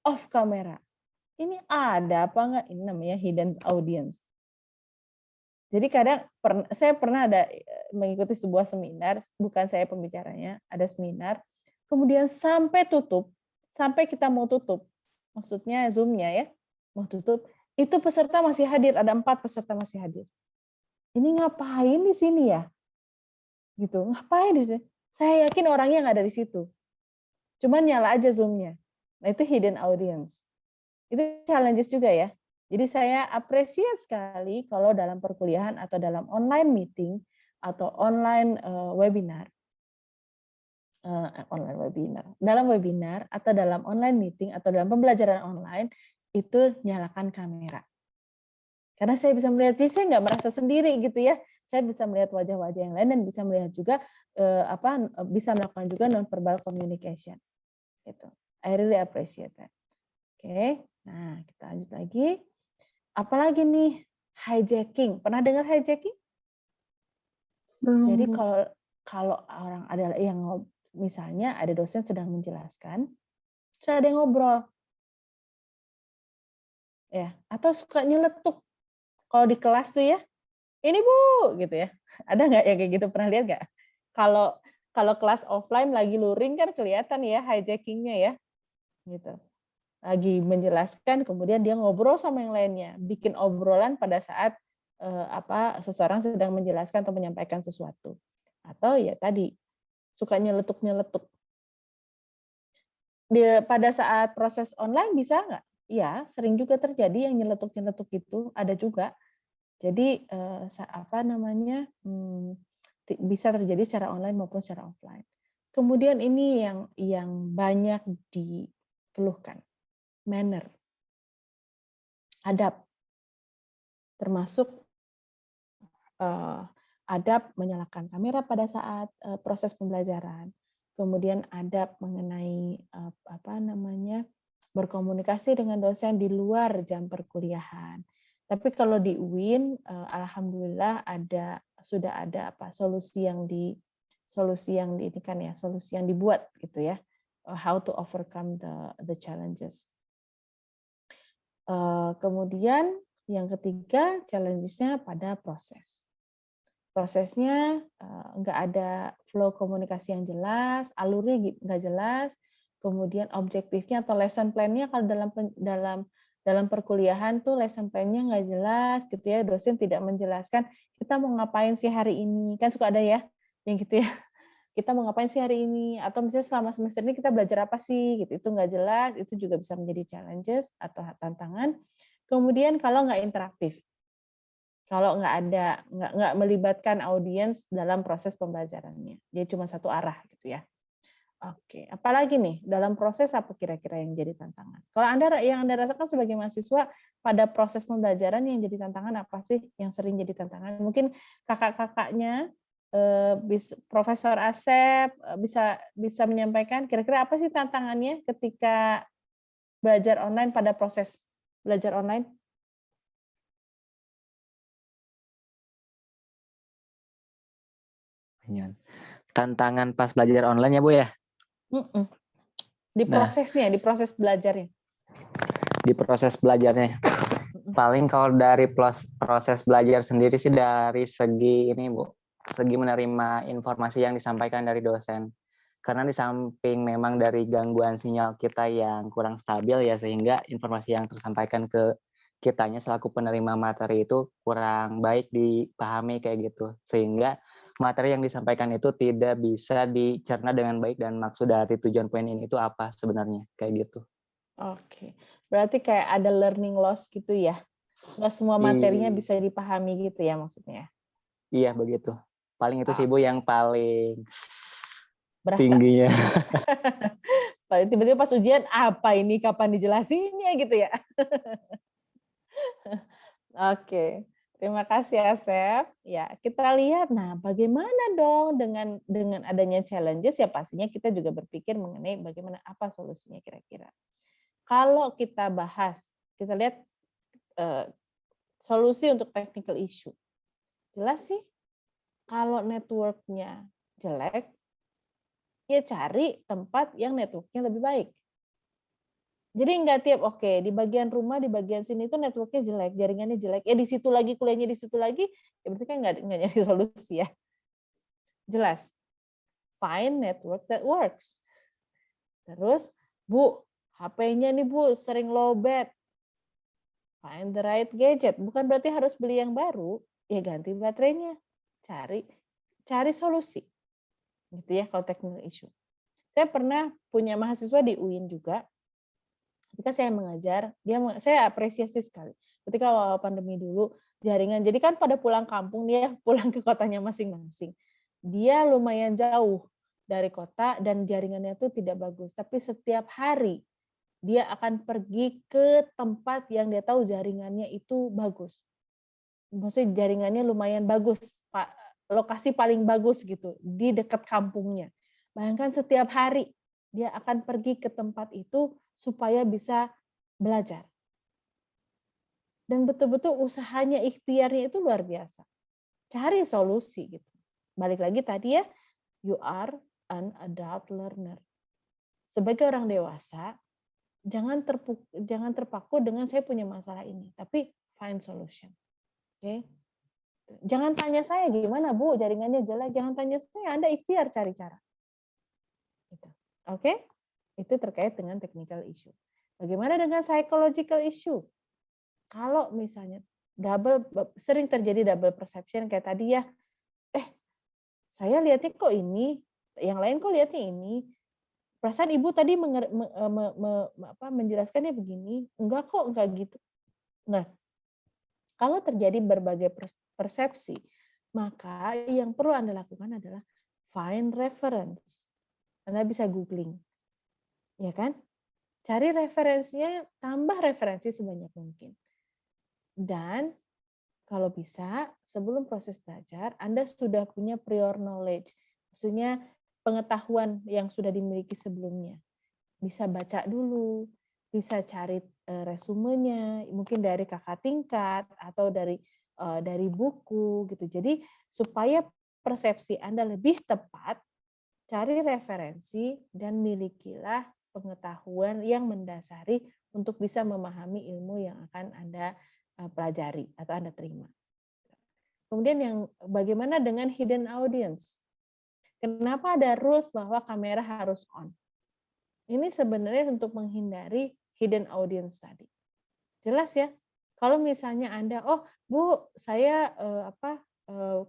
off kamera. Ini ada apa enggak? Ini namanya hidden audience. Jadi kadang saya pernah ada mengikuti sebuah seminar, bukan saya pembicaranya, ada seminar, kemudian sampai tutup, sampai kita mau tutup, maksudnya Zoom-nya ya, mau tutup, itu peserta masih hadir, ada 4 peserta masih hadir. Ini ngapain di sini ya? Gitu, ngapain di sini? Saya yakin orangnya nggak ada di situ. Cuman nyala aja Zoom-nya. Nah, itu hidden audience. Itu challenges juga ya. Jadi saya apresiasi sekali kalau dalam perkuliahan atau dalam online meeting atau online webinar, dalam webinar atau dalam online meeting atau dalam pembelajaran online itu nyalakan kamera. Karena saya bisa melihat, jadi saya nggak merasa sendiri gitu ya. Saya bisa melihat wajah-wajah yang lain dan bisa melihat juga bisa melakukan juga non-verbal communication. Gitu. I really appreciate that. Oke, nah kita lanjut lagi. Apalagi nih hijacking. Pernah dengar hijacking? Jadi kalau orang ada yang misalnya ada dosen sedang menjelaskan, terus ada yang ngobrol, ya, atau suka nyeletuk. Kalau di kelas tuh ya, ini Bu, gitu ya. Ada nggak ya kayak gitu? Pernah lihat nggak? Kalau kelas offline lagi luring kan kelihatan ya hijackingnya ya, gitu. Lagi menjelaskan, kemudian dia ngobrol sama yang lainnya, bikin obrolan pada saat seseorang sedang menjelaskan atau menyampaikan sesuatu. Atau ya tadi, suka nyeletuk-nyeletuk. Pada saat proses online bisa nggak? Ya, sering juga terjadi yang nyeletuk-nyeletuk itu, ada juga. Jadi bisa terjadi secara online maupun secara offline. Kemudian ini yang banyak dikeluhkan. Manner, adab, termasuk adab menyalakan kamera pada saat proses pembelajaran, kemudian adab mengenai berkomunikasi dengan dosen di luar jam perkuliahan. Tapi kalau di UIN, alhamdulillah sudah ada solusi yang dibuat gitu ya, how to overcome the challenges. Kemudian yang ketiga, challenge-nya pada proses. Prosesnya nggak ada flow komunikasi yang jelas, alurnya nggak jelas, kemudian objektifnya atau lesson plan-nya kalau dalam perkuliahan tuh lesson plan-nya nggak jelas gitu ya, dosen tidak menjelaskan kita mau ngapain sih hari ini, kan suka ada ya yang gitu ya. Kita mau ngapain sih hari ini, atau misalnya selama semester ini kita belajar apa sih, gitu. Itu nggak jelas, itu juga bisa menjadi challenges atau tantangan. Kemudian kalau nggak interaktif, kalau nggak melibatkan audiens dalam proses pembelajarannya, dia cuma satu arah gitu ya. Oke, apalagi nih dalam proses apa kira-kira yang jadi tantangan? Kalau yang Anda rasakan sebagai mahasiswa pada proses pembelajaran yang jadi tantangan apa sih yang sering jadi tantangan? Mungkin kakak-kakaknya Profesor Asep bisa menyampaikan kira-kira apa sih tantangannya ketika belajar online pada proses belajar online? Tantangan pas belajar online ya Bu ya? Di prosesnya, di proses belajarnya. Di proses belajarnya. Paling kalau dari proses belajar sendiri sih dari segi ini Bu, segi menerima informasi yang disampaikan dari dosen. Karena di samping memang dari gangguan sinyal kita yang kurang stabil ya, sehingga informasi yang tersampaikan ke kitanya selaku penerima materi itu kurang baik dipahami kayak gitu. Sehingga materi yang disampaikan itu tidak bisa dicerna dengan baik dan maksud dari tujuan poin ini itu apa sebenarnya, kayak gitu. Oke, berarti kayak ada learning loss gitu ya? Nggak semua materinya bisa dipahami gitu ya maksudnya? Iya, begitu. Paling itu sih Bu yang paling berasa. Tingginya. Tiba-tiba pas ujian, apa ini, kapan dijelasinnya gitu ya? Oke. Terima kasih Asep. Ya, kita lihat nah bagaimana dong dengan adanya challenges ya pastinya kita juga berpikir mengenai bagaimana apa solusinya kira-kira. Kalau kita bahas, kita lihat solusi untuk technical issue. Jelas sih kalau network-nya jelek, ya cari tempat yang network-nya lebih baik. Jadi nggak tiap di bagian rumah, di bagian sini itu networknya jelek, jaringannya jelek. Ya di situ lagi, kuliahnya di situ lagi, ya berarti kan nggak nyari solusi ya. Jelas. Find network that works. Terus, Bu, HP-nya nih Bu, sering lowbat. Find the right gadget. Bukan berarti harus beli yang baru, ya ganti baterainya. Cari solusi. Gitu ya kalau technical issue. Saya pernah punya mahasiswa di UIN juga. Ketika saya mengajar, saya apresiasi sekali. Ketika awal pandemi dulu, jaringan, jadi kan pada pulang kampung, dia pulang ke kotanya masing-masing. Dia lumayan jauh dari kota dan jaringannya itu tidak bagus. Tapi setiap hari dia akan pergi ke tempat yang dia tahu jaringannya itu bagus. Maksudnya jaringannya lumayan bagus, Pak. Lokasi paling bagus gitu, di dekat kampungnya. Bayangkan setiap hari dia akan pergi ke tempat itu supaya bisa belajar. Dan betul-betul usahanya, ikhtiarnya itu luar biasa. Cari solusi gitu. Balik lagi tadi ya, you are an adult learner. Sebagai orang dewasa, jangan terpaku dengan saya punya masalah ini, tapi find solution. Oke. Jangan tanya saya gimana Bu, jaringannya jelek. Jangan tanya saya, Anda ikhtiar cari cara. Gitu. Oke? Itu terkait dengan technical issue. Bagaimana dengan psychological issue? Kalau misalnya sering terjadi double perception kayak tadi ya, saya lihatnya kok ini, yang lain kok lihatnya ini. Perasaan Ibu tadi menjelaskannya begini, enggak kok, enggak gitu. Nah, kalau terjadi berbagai persepsi, maka yang perlu Anda lakukan adalah find reference. Anda bisa googling. Ya kan? Cari referensinya, tambah referensi sebanyak mungkin. Dan kalau bisa, sebelum proses belajar, Anda sudah punya prior knowledge. Maksudnya pengetahuan yang sudah dimiliki sebelumnya. Bisa baca dulu, bisa cari resumenya, mungkin dari kakak tingkat atau dari buku gitu. Jadi supaya persepsi Anda lebih tepat, cari referensi dan milikilah pengetahuan yang mendasari untuk bisa memahami ilmu yang akan Anda pelajari atau Anda terima. Kemudian yang bagaimana dengan hidden audience? Kenapa ada rules bahwa kamera harus on? Ini sebenarnya untuk menghindari hidden audience tadi. Jelas ya? Kalau misalnya Anda, Bu, saya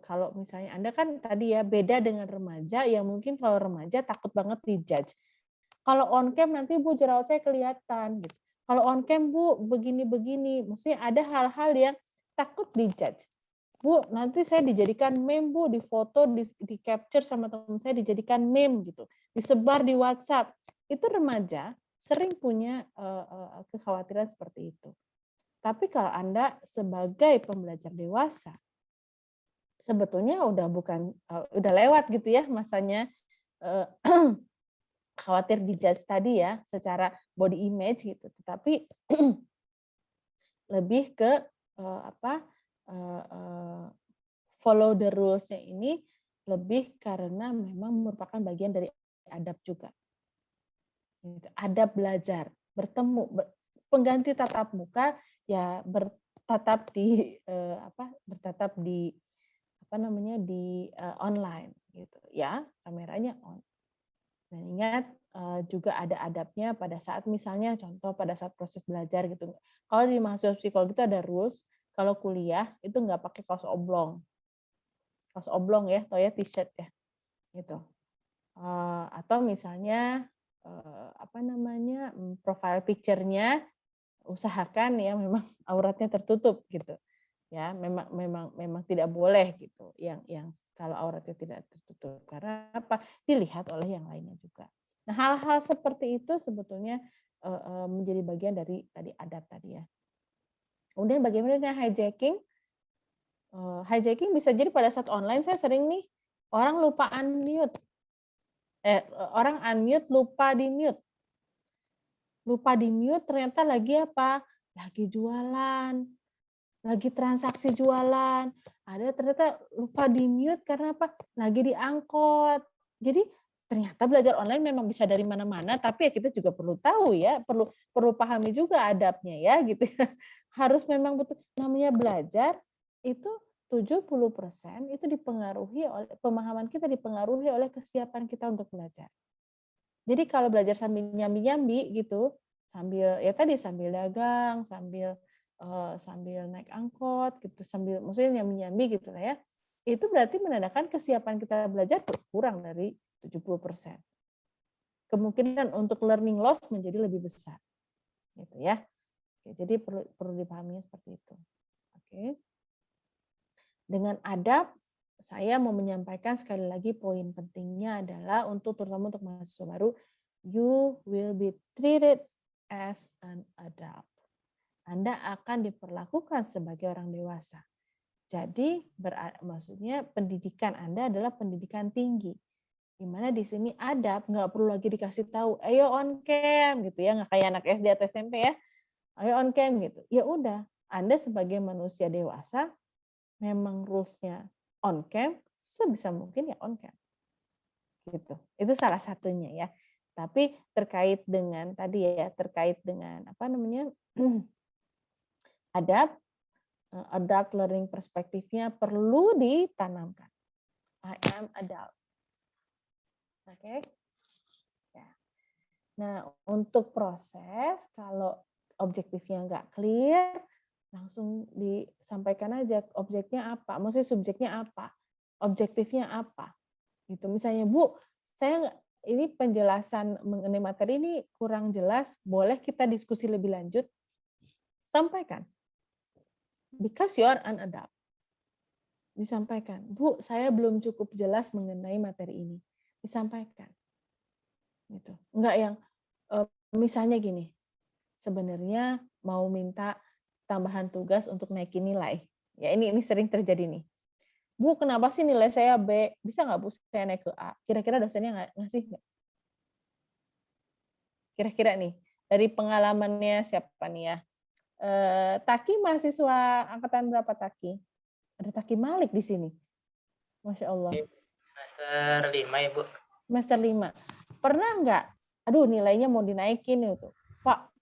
kalau misalnya Anda kan tadi ya beda dengan remaja yang mungkin kalau remaja takut banget dijudge. Kalau on cam nanti Bu jerawat saya kelihatan gitu. Kalau on cam Bu begini-begini, maksudnya ada hal-hal yang takut dijudge. Bu, nanti saya dijadikan meme Bu, di foto, di capture sama teman saya dijadikan meme gitu. Disebar di WhatsApp. Itu remaja sering punya kekhawatiran seperti itu. Tapi kalau Anda sebagai pembelajar dewasa, sebetulnya udah udah lewat gitu ya masanya khawatir dijudge tadi ya secara body image gitu, tetapi lebih ke follow the rules-nya ini lebih karena memang merupakan bagian dari adab juga. Adab belajar, bertemu, pengganti tatap muka ya bertatap di online gitu ya, kameranya on. Dan ingat juga ada adabnya pada saat misalnya contoh pada saat proses belajar gitu. Kalau di mahasiswa psikologi itu ada rules, kalau kuliah itu nggak pakai kaos oblong. Kaos oblong ya, atau ya t-shirt ya. Gitu. Atau misalnya profile picture-nya usahakan ya memang auratnya tertutup gitu. Ya, memang tidak boleh gitu. Yang kalau auratnya tidak tertutup karena apa? Dilihat oleh yang lainnya juga. Nah, hal-hal seperti itu sebetulnya menjadi bagian dari tadi adab tadi ya. Kemudian bagaimana dengan hijacking? Hijacking bisa jadi pada saat online saya sering nih orang lupa unmute. Orang unmute lupa di mute. Lupa di mute ternyata lagi apa? Lagi jualan. Lagi transaksi jualan. Ada ternyata lupa di mute karena apa? Lagi diangkot. Jadi ternyata belajar online memang bisa dari mana-mana, tapi ya kita juga perlu tahu ya, perlu pahami juga adabnya ya gitu ya. Harus memang betul namanya belajar itu 70% itu dipengaruhi oleh pemahaman kita, dipengaruhi oleh kesiapan kita untuk belajar. Jadi kalau belajar sambil nyambi-nyambi gitu, sambil dagang, sambil naik angkot gitu, sambil maksudnya nyambi-nyambi gitu lah ya. Itu berarti menandakan kesiapan kita belajar berkurang dari 70%. Kemungkinan untuk learning loss menjadi lebih besar. Gitu ya. Oke, jadi perlu dipahami seperti itu. Oke. Dengan adab, saya mau menyampaikan sekali lagi poin pentingnya adalah terutama untuk mahasiswa baru, you will be treated as an adult. Anda akan diperlakukan sebagai orang dewasa. Jadi maksudnya pendidikan Anda adalah pendidikan tinggi. Di mana di sini adab nggak perlu lagi dikasih tahu, ayo on cam gitu ya, nggak kayak anak SD atau SMP ya. Ayo on cam gitu. Ya udah, Anda sebagai manusia dewasa memang rules-nya on cam, sebisa mungkin ya on cam. Gitu. Itu salah satunya ya. Tapi terkait dengan adab, adult learning perspektifnya perlu ditanamkan. I am adult. Oke. Ya. Nah, untuk proses kalau objektifnya nggak clear, langsung disampaikan aja objeknya apa, maksudnya subjeknya apa, objektifnya apa. Gitu. Misalnya, Bu, saya ini penjelasan mengenai materi ini kurang jelas, boleh kita diskusi lebih lanjut? Sampaikan. Because you are an adult. Disampaikan, Bu, saya belum cukup jelas mengenai materi ini. Disampaikan. Gitu. Enggak yang misalnya gini, sebenarnya mau minta tambahan tugas untuk naikin nilai. Ya ini sering terjadi nih. Bu, kenapa sih nilai saya B? Bisa nggak Bu saya naik ke A? Kira-kira dosennya ngasih nggak? Kira-kira nih, dari pengalamannya siapa nih ya? Taki mahasiswa angkatan berapa Taki? Ada Taki Malik di sini. Masya Allah. Semester 5 ya Bu. Semester 5. Pernah nggak? Aduh nilainya mau dinaikin itu. Pak,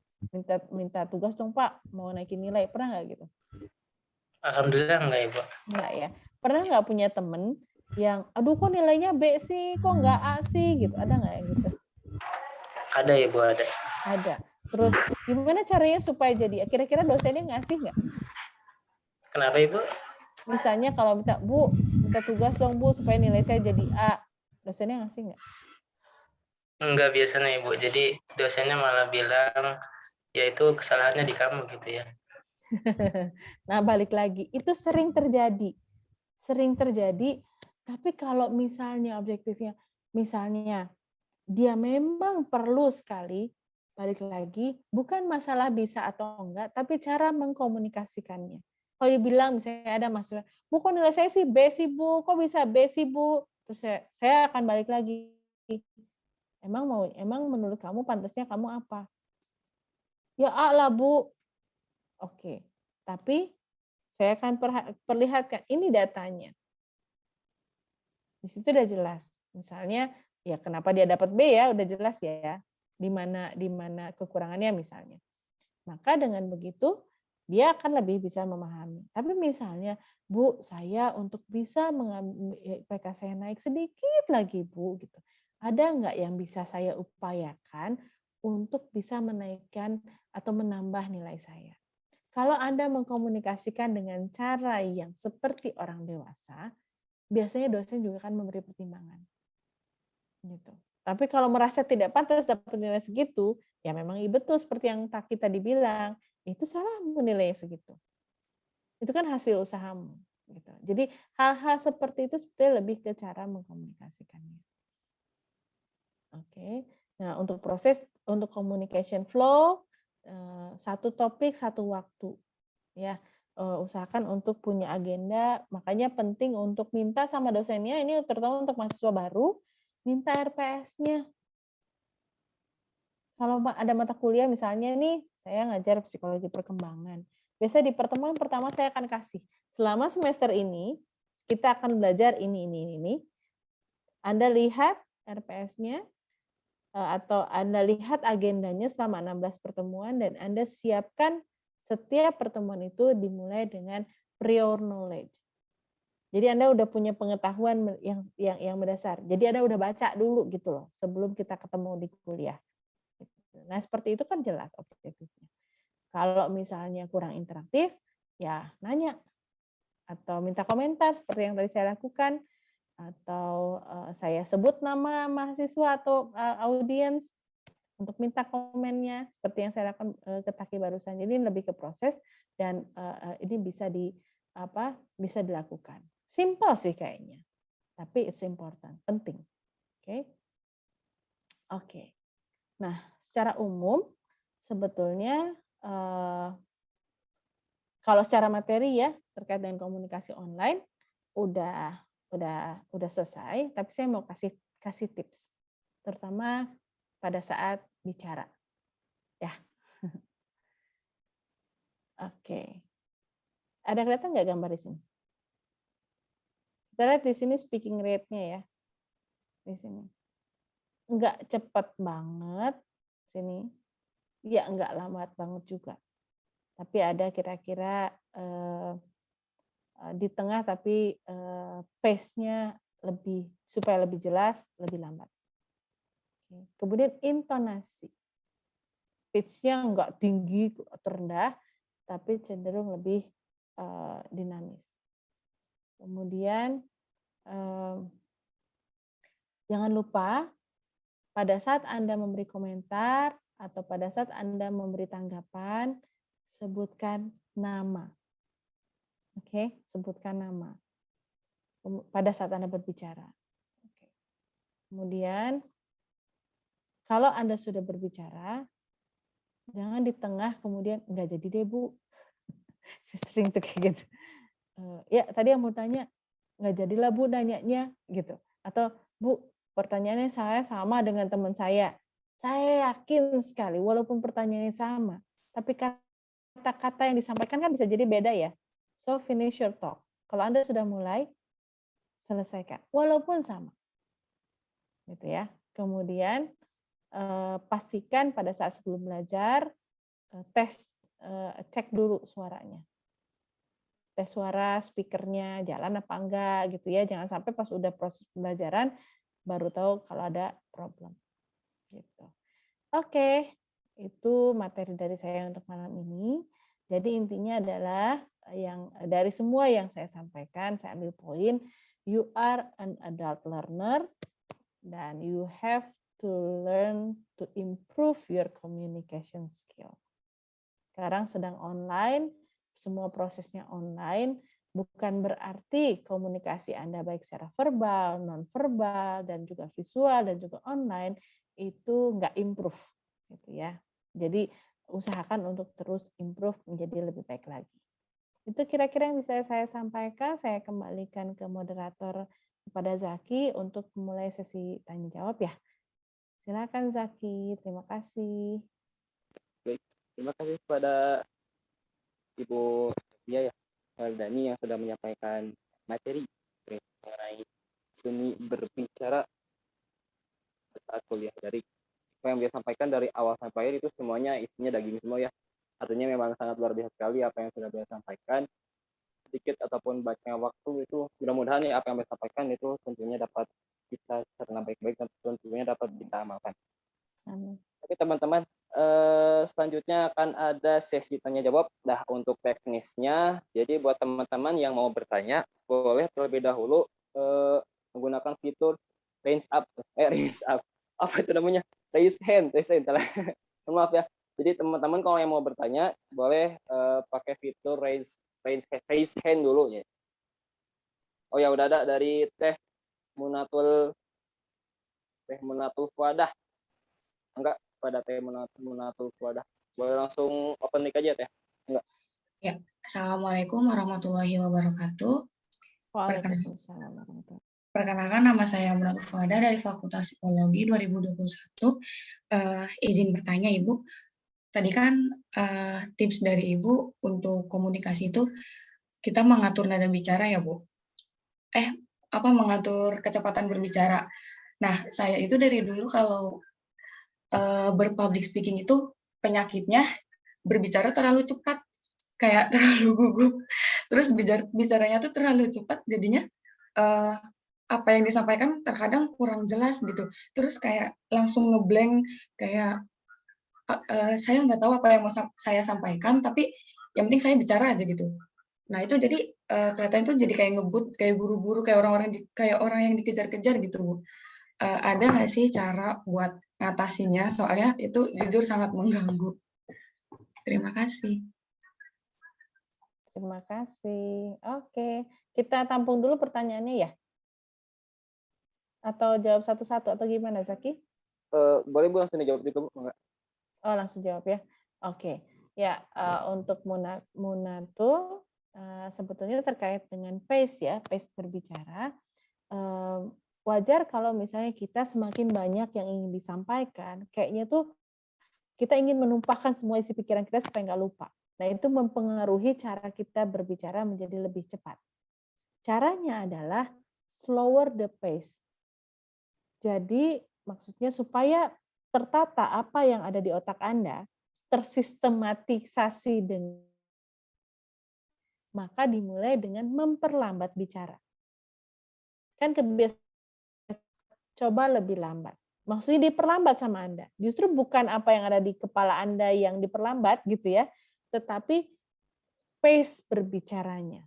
minta tugas dong Pak, mau naikin nilai. Pernah nggak gitu? Alhamdulillah enggak ya Bu. Enggak ya. Pernah nggak punya temen yang, aduh kok nilainya B sih, kok nggak A sih gitu? Ada nggak yang gitu? Ada ya Bu, ada. Ada. Terus gimana caranya supaya jadi? Kira-kira dosennya ngasih nggak? Kenapa Ibu? Misalnya kalau minta, Bu, minta tugas dong Bu supaya nilai saya jadi A. Dosennya ngasih nggak? Enggak biasanya Ibu. Jadi dosennya malah bilang, ya itu kesalahannya di kamu gitu ya. Nah balik lagi, itu sering terjadi. Sering terjadi, tapi kalau misalnya objektifnya, misalnya dia memang perlu sekali, balik lagi, bukan masalah bisa atau enggak, tapi cara mengkomunikasikannya. Kalau dibilang misalnya ada mahasiswa, Bu kok nilai saya sih B sih Bu, kok bisa B sih Bu? Terus saya akan balik lagi. Emang menurut kamu pantasnya kamu apa? Ya A lah Bu. Oke, tapi saya akan perlihatkan ini datanya. Di situ udah jelas. Misalnya ya kenapa dia dapat B ya, udah jelas ya. Di mana kekurangannya misalnya. Maka dengan begitu dia akan lebih bisa memahami. Tapi misalnya, Bu, saya untuk bisa mengambil IPK saya naik sedikit lagi, Bu, gitu. Ada nggak yang bisa saya upayakan untuk bisa menaikkan atau menambah nilai saya? Kalau Anda mengkomunikasikan dengan cara yang seperti orang dewasa, biasanya dosen juga akan memberi pertimbangan. Gitu. Tapi kalau merasa tidak pantas dapat nilai segitu, ya memang betul seperti yang Taki tadi bilang, itu salahmu nilai segitu. Itu kan hasil usahamu. Gitu. Jadi hal-hal seperti itu sebetulnya lebih ke cara mengkomunikasikannya. Oke. Nah untuk communication flow, satu topik satu waktu. Ya, usahakan untuk punya agenda. Makanya penting untuk minta sama dosennya, ini terutama untuk mahasiswa baru, minta RPS-nya. Kalau ada mata kuliah misalnya nih, saya ngajar psikologi perkembangan. Biasa di pertemuan pertama saya akan kasih, selama semester ini kita akan belajar ini. Anda lihat RPS-nya atau Anda lihat agendanya selama 16 pertemuan dan Anda siapkan setiap pertemuan itu dimulai dengan prior knowledge. Jadi Anda udah punya pengetahuan yang mendasar. Jadi Anda udah baca dulu gitu loh sebelum kita ketemu di kuliah. Nah seperti itu kan jelas objektifnya. Kalau misalnya kurang interaktif, ya nanya atau minta komentar seperti yang tadi saya lakukan, atau saya sebut nama mahasiswa atau audiens untuk minta komennya seperti yang saya lakukan ke Taki barusan. Jadi lebih ke proses dan ini bisa dilakukan. Simple sih kayaknya, tapi it's important, penting. Oke. Nah, secara umum sebetulnya kalau secara materi ya terkait dengan komunikasi online udah selesai, tapi saya mau kasih tips, terutama pada saat bicara, ya. Oke. Ada kelihatan nggak gambar di sini? Kita lihat di sini speaking rate-nya ya. Di sini. Nggak cepat banget sini. Ya, nggak lambat banget juga. Tapi ada kira-kira di tengah tapi pace-nya supaya lebih jelas, lebih lambat. Kemudian intonasi. Pitch-nya nggak tinggi terendah, tapi cenderung lebih dinamis. Kemudian jangan lupa pada saat Anda memberi komentar atau pada saat Anda memberi tanggapan, sebutkan nama. Oke, sebutkan nama pada saat Anda berbicara. Oke. Kemudian kalau Anda sudah berbicara, jangan di tengah kemudian nggak jadi deh Bu. Saya sering tuh kayak gitu. Ya tadi yang mau tanya nggak jadilah Bu nanyanya gitu. Atau Bu pertanyaannya saya sama dengan teman saya. Saya yakin sekali walaupun pertanyaannya sama, tapi kata-kata yang disampaikan kan bisa jadi beda ya. So finish your talk. Kalau Anda sudah mulai, selesaikan walaupun sama. Gitu ya. Kemudian pastikan pada saat sebelum belajar cek dulu suaranya. Tes suara speakernya jalan apa enggak gitu ya. Jangan sampai pas udah proses pembelajaran baru tahu kalau ada problem. Gitu. Oke, itu materi dari saya untuk malam ini. Jadi intinya adalah yang dari semua yang saya sampaikan, saya ambil poin, you are an adult learner dan you have to learn to improve your communication skill. Sekarang sedang online, semua prosesnya online, bukan berarti komunikasi Anda baik secara verbal, non-verbal, dan juga visual, dan juga online, itu nggak improve. Gitu ya. Jadi usahakan untuk terus improve menjadi lebih baik lagi. Itu kira-kira yang bisa saya sampaikan. Saya kembalikan ke moderator kepada Zaki untuk memulai sesi tanya jawab ya. Silakan Zaki, terima kasih. Baik, terima kasih kepada Ibu Dia ya, Dani yang sudah menyampaikan materi mengenai seni berbicara saat kuliah dari apa yang dia sampaikan dari awal sampai akhir itu semuanya isinya daging semua ya. Artinya memang sangat luar biasa sekali apa yang sudah dia sampaikan. Sedikit ataupun banyaknya waktu itu mudah-mudahan ya apa yang dia sampaikan itu tentunya dapat kita cerna baik-baik dan tentunya dapat kita amalkan. Amin. Oke teman-teman, selanjutnya akan ada sesi tanya jawab. Nah untuk teknisnya, jadi buat teman-teman yang mau bertanya boleh terlebih dahulu menggunakan fitur raise up, apa itu namanya? Raise hand. Maaf ya. Jadi teman-teman kalau yang mau bertanya boleh pakai fitur raise hand dulu ya. Oh ya udah ada dari Teh Munatul Wadah. Enggak, pada Teh Munatul Wadah. Boleh langsung open mic aja Teh. Enggak. Ya, Assalamualaikum warahmatullahi wabarakatuh. Waalaikumsalam warahmatullahi wabarakatuh. Perkenalkan, nama saya Munatul Fuada dari Fakultas Psikologi 2021. Izin bertanya, Ibu. Tadi kan tips dari Ibu untuk komunikasi itu kita mengatur nada bicara ya, Bu? Mengatur kecepatan berbicara. Nah, saya itu dari dulu kalau berpublic speaking itu penyakitnya berbicara terlalu cepat, kayak terlalu gugup. Terus bicaranya tuh terlalu cepat, jadinya apa yang disampaikan terkadang kurang jelas gitu. Terus kayak langsung ngeblank, kayak saya nggak tahu apa yang mau saya sampaikan, tapi yang penting saya bicara aja gitu. Nah itu jadi kelihatan itu jadi kayak ngebut, kayak buru-buru, kayak orang yang dikejar-kejar gitu. Ada nggak sih cara buat ngatasinya? Soalnya itu jujur sangat mengganggu. Terima kasih. Terima kasih. Oke, kita tampung dulu pertanyaannya ya. Atau jawab satu-satu atau gimana, Zaki? Boleh Bu langsung dijawab itu, Bu? Enggak. Oh, langsung jawab ya. Oke. Ya, untuk Munatul sebetulnya terkait dengan pace ya, pace berbicara. Wajar kalau misalnya kita semakin banyak yang ingin disampaikan, kayaknya tuh kita ingin menumpahkan semua isi pikiran kita supaya nggak lupa. Nah, itu mempengaruhi cara kita berbicara menjadi lebih cepat. Caranya adalah slower the pace. Jadi maksudnya supaya tertata apa yang ada di otak Anda, tersistematisasi dengan maka dimulai dengan memperlambat bicara. Kan kebiasaan coba lebih lambat. Maksudnya diperlambat sama Anda. Justru bukan apa yang ada di kepala Anda yang diperlambat gitu ya, tetapi pace berbicaranya.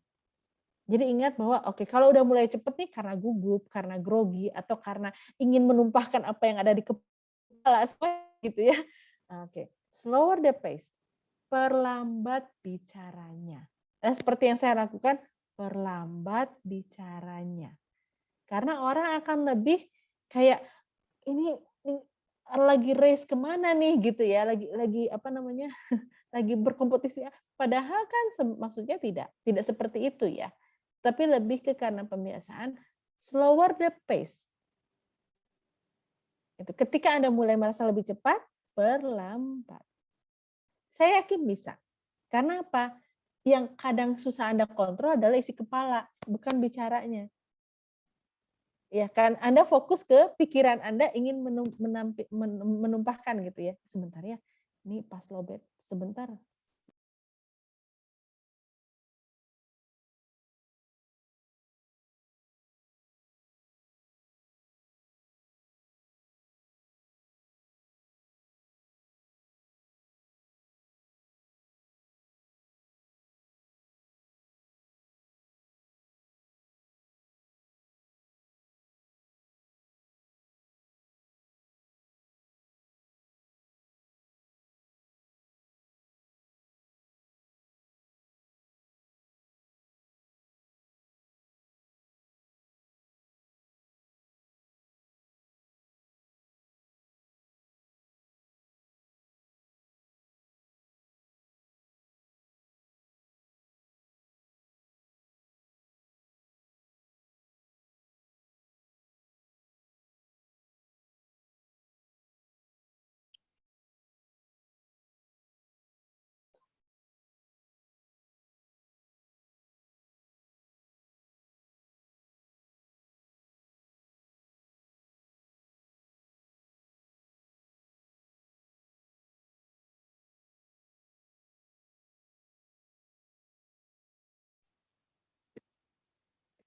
Jadi ingat bahwa oke, kalau udah mulai cepet nih karena gugup, karena grogi, atau karena ingin menumpahkan apa yang ada di kepala gitu ya. Oke, slower the pace, perlambat bicaranya. Dan seperti yang saya lakukan, perlambat bicaranya. Karena orang akan lebih kayak ini lagi race kemana nih gitu ya, lagi apa namanya, lagi berkompetisi. Padahal kan maksudnya tidak seperti itu ya. Tapi lebih ke karena pembiasaan, slower the pace. Itu ketika Anda mulai merasa lebih cepat, perlambat. Saya yakin bisa. Karena apa? Yang kadang susah Anda kontrol adalah isi kepala, bukan bicaranya. Ya kan, Anda fokus ke pikiran Anda ingin menumpahkan gitu ya. Sebentar ya, ini pas lobet, sebentar.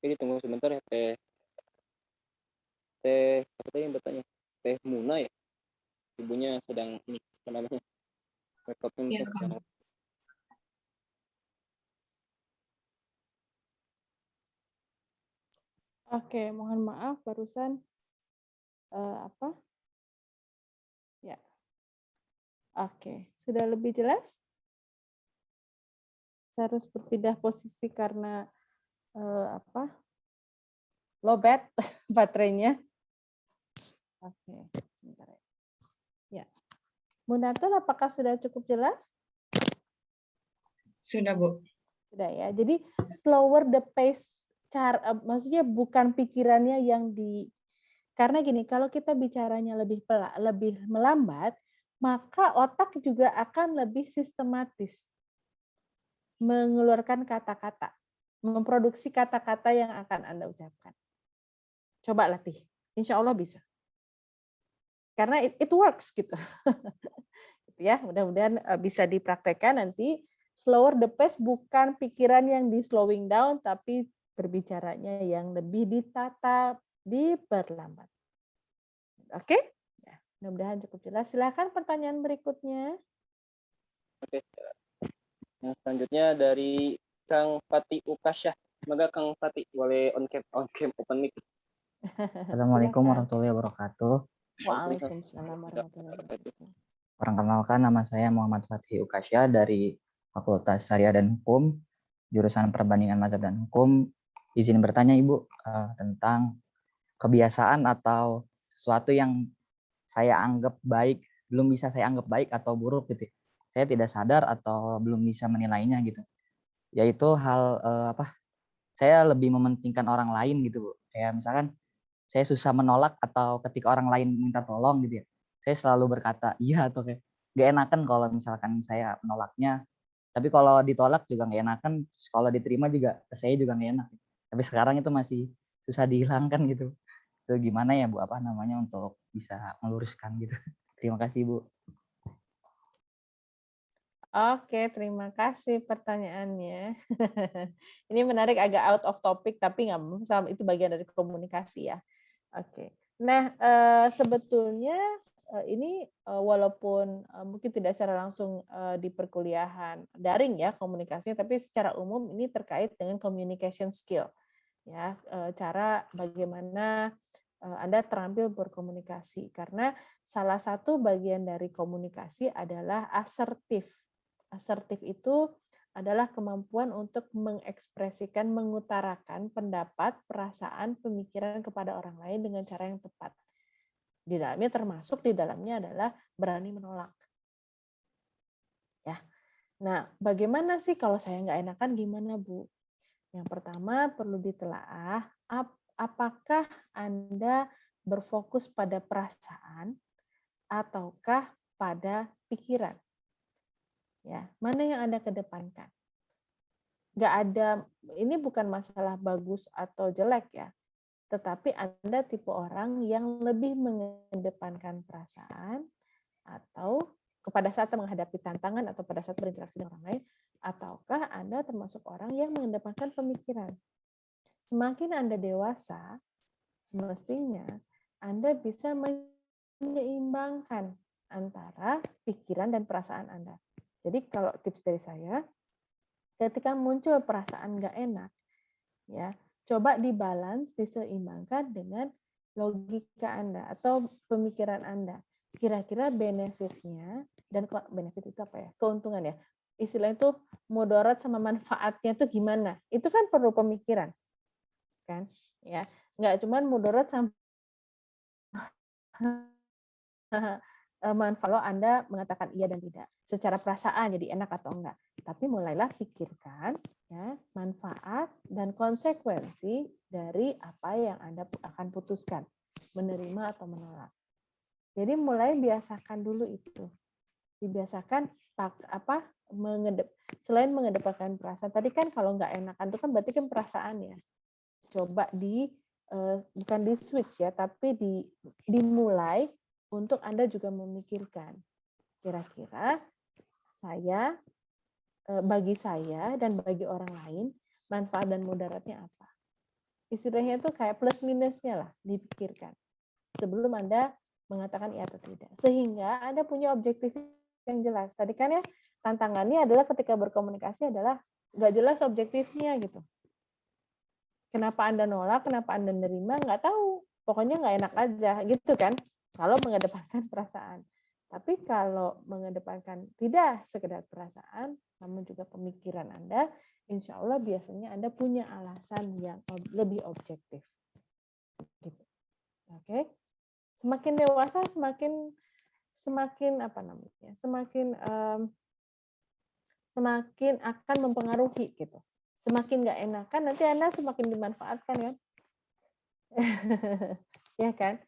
Oke, tunggu sebentar ya, Teh apa tadi yang bertanya? Teh Muna ya? Ibunya sedang ini apa namanya? Laptopnya Iya, mungkin Kang. sedang. Oke, mohon maaf barusan apa? Ya. Oke, sudah lebih jelas? Saya harus berpindah posisi karena apa? Lowbat baterainya. Oke, sebentar ya. Ya. Munartul, apakah sudah cukup jelas? Sudah, Bu. Sudah ya. Jadi slower the pace, maksudnya bukan pikirannya yang karena gini, kalau kita bicaranya lebih melambat, maka otak juga akan lebih sistematis mengeluarkan kata-kata, memproduksi kata-kata yang akan Anda ucapkan. Coba latih, insya Allah bisa. Karena it works gitu. Ya, mudah-mudahan bisa dipraktekkan nanti. Slower the pace bukan pikiran yang di slowing down, tapi berbicaranya yang lebih ditata, diperlambat. Oke? Ya, mudah-mudahan cukup jelas. Silakan pertanyaan berikutnya. Oke. Yang selanjutnya dari Kang Fatih Ukasyah. Semoga Kang Fatih boleh on cam open mic. Assalamualaikum warahmatullahi wabarakatuh. Waalaikumsalam warahmatullahi wabarakatuh. Perkenalkan, nama saya Muhammad Fatih Ukasyah dari Fakultas Syariah dan Hukum, jurusan Perbandingan Mazhab dan Hukum. Izin bertanya Ibu tentang kebiasaan atau sesuatu yang saya anggap baik, belum bisa saya anggap baik atau buruk gitu. Saya tidak sadar atau belum bisa menilainya gitu. Yaitu hal saya lebih mementingkan orang lain gitu, Bu. Kayak misalkan saya susah menolak atau ketika orang lain minta tolong gitu ya. Saya selalu berkata iya atau kayak gak enakan kalau misalkan saya menolaknya. Tapi kalau ditolak juga gak enakan, kalau diterima juga saya juga gak enak. Tapi sekarang itu masih susah dihilangkan gitu. Itu gimana ya Bu, untuk bisa meluruskan gitu. Terima kasih Bu. Oke, terima kasih pertanyaannya. Ini menarik, agak out of topic, tapi nggak apa-apa, itu bagian dari komunikasi ya. Oke. Nah, sebetulnya ini walaupun mungkin tidak secara langsung di perkuliahan daring ya komunikasinya, tapi secara umum ini terkait dengan communication skill. Ya, cara bagaimana Anda terampil berkomunikasi, karena salah satu bagian dari komunikasi adalah asertif. Asertif itu adalah kemampuan untuk mengekspresikan, mengutarakan pendapat, perasaan, pemikiran kepada orang lain dengan cara yang tepat. Di dalamnya adalah berani menolak. Ya. Nah, bagaimana sih kalau saya nggak enakan gimana, Bu? Yang pertama perlu ditelaah, apakah Anda berfokus pada perasaan ataukah pada pikiran? Ya, mana yang Anda kedepankan? Nggak ada, ini bukan masalah bagus atau jelek ya, tetapi Anda tipe orang yang lebih mengedepankan perasaan atau pada saat menghadapi tantangan atau pada saat berinteraksi dengan orang lain, ataukah Anda termasuk orang yang mengedepankan pemikiran? Semakin Anda dewasa, semestinya Anda bisa menyeimbangkan antara pikiran dan perasaan Anda. Jadi kalau tips dari saya, ketika muncul perasaan nggak enak, ya coba dibalance, diseimbangkan dengan logika Anda atau pemikiran Anda. Kira-kira benefitnya, dan benefit itu apa ya? Keuntungan ya. Istilah itu mudarat sama manfaatnya itu gimana? Itu kan perlu pemikiran, kan? Ya, nggak cuma mudarat sama manfaat kalau Anda mengatakan iya dan tidak secara perasaan jadi enak atau enggak, tapi mulailah pikirkan ya manfaat dan konsekuensi dari apa yang Anda akan putuskan, menerima atau menolak. Jadi mulai biasakan dulu itu, dibiasakan selain mengedepankan perasaan tadi kan, kalau nggak enakan itu kan berarti kan perasaan ya, coba bukan di switch ya, tapi dimulai untuk Anda juga memikirkan, kira-kira bagi saya dan bagi orang lain, manfaat dan mudaratnya apa. istilahnya itu kayak plus minusnya lah dipikirkan sebelum Anda mengatakan iya atau tidak. Sehingga Anda punya objektif yang jelas. Tadi kan ya tantangannya adalah ketika berkomunikasi adalah nggak jelas objektifnya gitu. Kenapa Anda nolak, kenapa Anda nerima, nggak tahu. Pokoknya nggak enak aja gitu kan. Kalau mengedepankan perasaan. Tapi kalau mengedepankan tidak sekedar perasaan, namun juga pemikiran Anda, insya Allah biasanya Anda punya alasan yang lebih objektif. Gitu. Oke. Semakin dewasa, semakin apa namanya? Semakin akan mempengaruhi gitu. Semakin nggak enakan, nanti Anda semakin dimanfaatkan ya. Ya kan?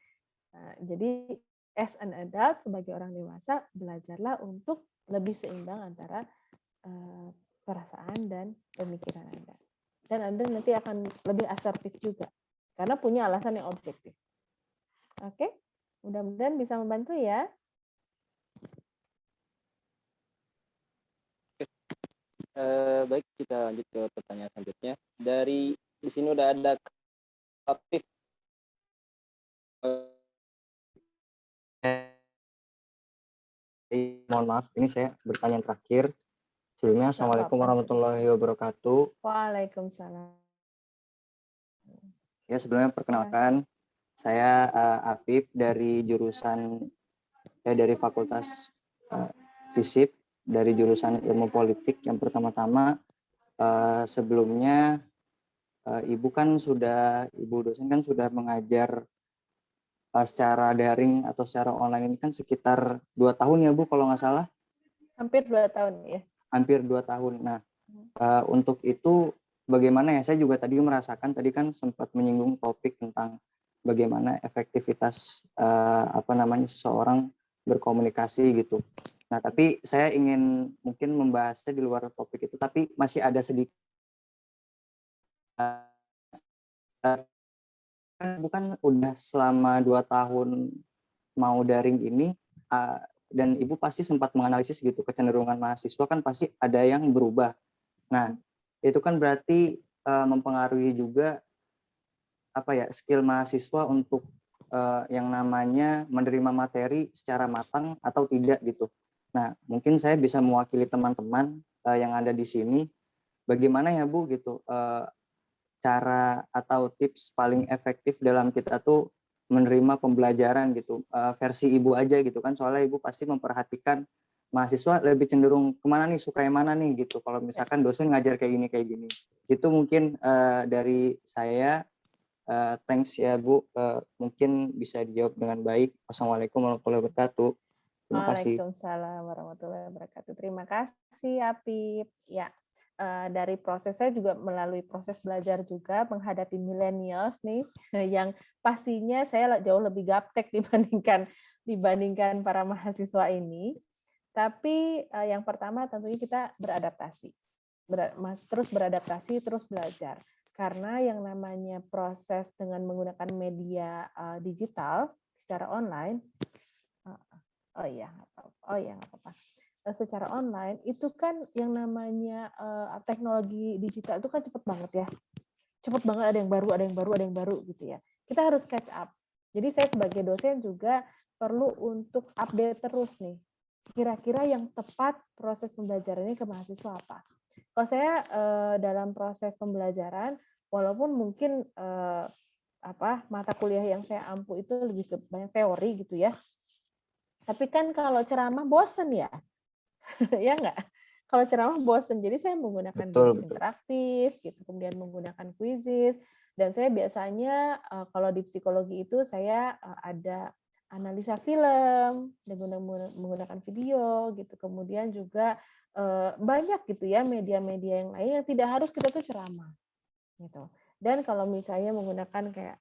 Nah, jadi as an adult, sebagai orang dewasa, belajarlah untuk lebih seimbang antara perasaan dan pemikiran Anda. Dan Anda nanti akan lebih asertif juga, karena punya alasan yang objektif. Oke? Mudah-mudahan bisa membantu ya. Baik, kita lanjut ke pertanyaan selanjutnya. Di sini udah ada Apif. Mohon maaf, ini saya bertanya yang terakhir. Sebelumnya, Assalamualaikum warahmatullahi wabarakatuh. Waalaikumsalam. Ya, sebelumnya perkenalkan, saya Apif dari jurusan dari Fakultas FISIP dari jurusan Ilmu Politik. Yang pertama-tama, sebelumnya Ibu dosen kan sudah mengajar secara daring atau secara online ini kan sekitar 2 tahun ya Bu, kalau nggak salah? Hampir 2 tahun ya. Hampir 2 tahun. Nah, untuk itu bagaimana ya, saya juga tadi merasakan, tadi kan sempat menyinggung topik tentang bagaimana efektivitas seseorang berkomunikasi gitu. Nah, tapi saya ingin mungkin membahasnya di luar topik itu, tapi masih ada sedikit bukan udah selama 2 tahun mau daring ini, dan Ibu pasti sempat menganalisis gitu, kecenderungan mahasiswa kan pasti ada yang berubah. Nah, itu kan berarti mempengaruhi juga skill mahasiswa untuk yang namanya menerima materi secara matang atau tidak gitu. Nah, mungkin saya bisa mewakili teman-teman yang ada di sini, bagaimana ya Bu gitu, cara atau tips paling efektif dalam kita tuh menerima pembelajaran gitu, versi Ibu aja gitu kan, soalnya Ibu pasti memperhatikan mahasiswa lebih cenderung kemana nih, suka yang mana nih gitu, kalau misalkan dosen ngajar kayak gini. Itu mungkin dari saya. Thanks ya Bu, mungkin bisa dijawab dengan baik. Wassalamualaikum warahmatullahi wabarakatuh. Terima kasih. Waalaikumsalam warahmatullahi wabarakatuh. Terima kasih Apip. Ya, dari proses saya juga melalui proses belajar juga menghadapi millennials nih, yang pastinya saya jauh lebih gaptek dibandingkan para mahasiswa ini. Tapi yang pertama tentunya kita beradaptasi, terus beradaptasi, terus belajar. Karena yang namanya proses dengan menggunakan media digital secara online, nggak apa-apa. Secara online itu kan yang namanya teknologi digital itu kan cepet banget ya, cepet banget, ada yang baru gitu ya. Kita harus catch up. Jadi saya sebagai dosen juga perlu untuk update terus nih. Kira-kira yang tepat proses pembelajarannya ke mahasiswa apa? Kalau saya dalam proses pembelajaran, walaupun mungkin mata kuliah yang saya ampu itu lebih ke banyak teori gitu ya, tapi kan kalau ceramah bosen ya, ya nggak? Kalau ceramah bosen, jadi saya menggunakan games interaktif, gitu, kemudian menggunakan quizzes, dan saya biasanya kalau di psikologi itu saya ada analisa film dengan menggunakan video, gitu, kemudian juga banyak gitu ya media-media yang lain yang tidak harus kita tuh ceramah gitu. Dan kalau misalnya menggunakan kayak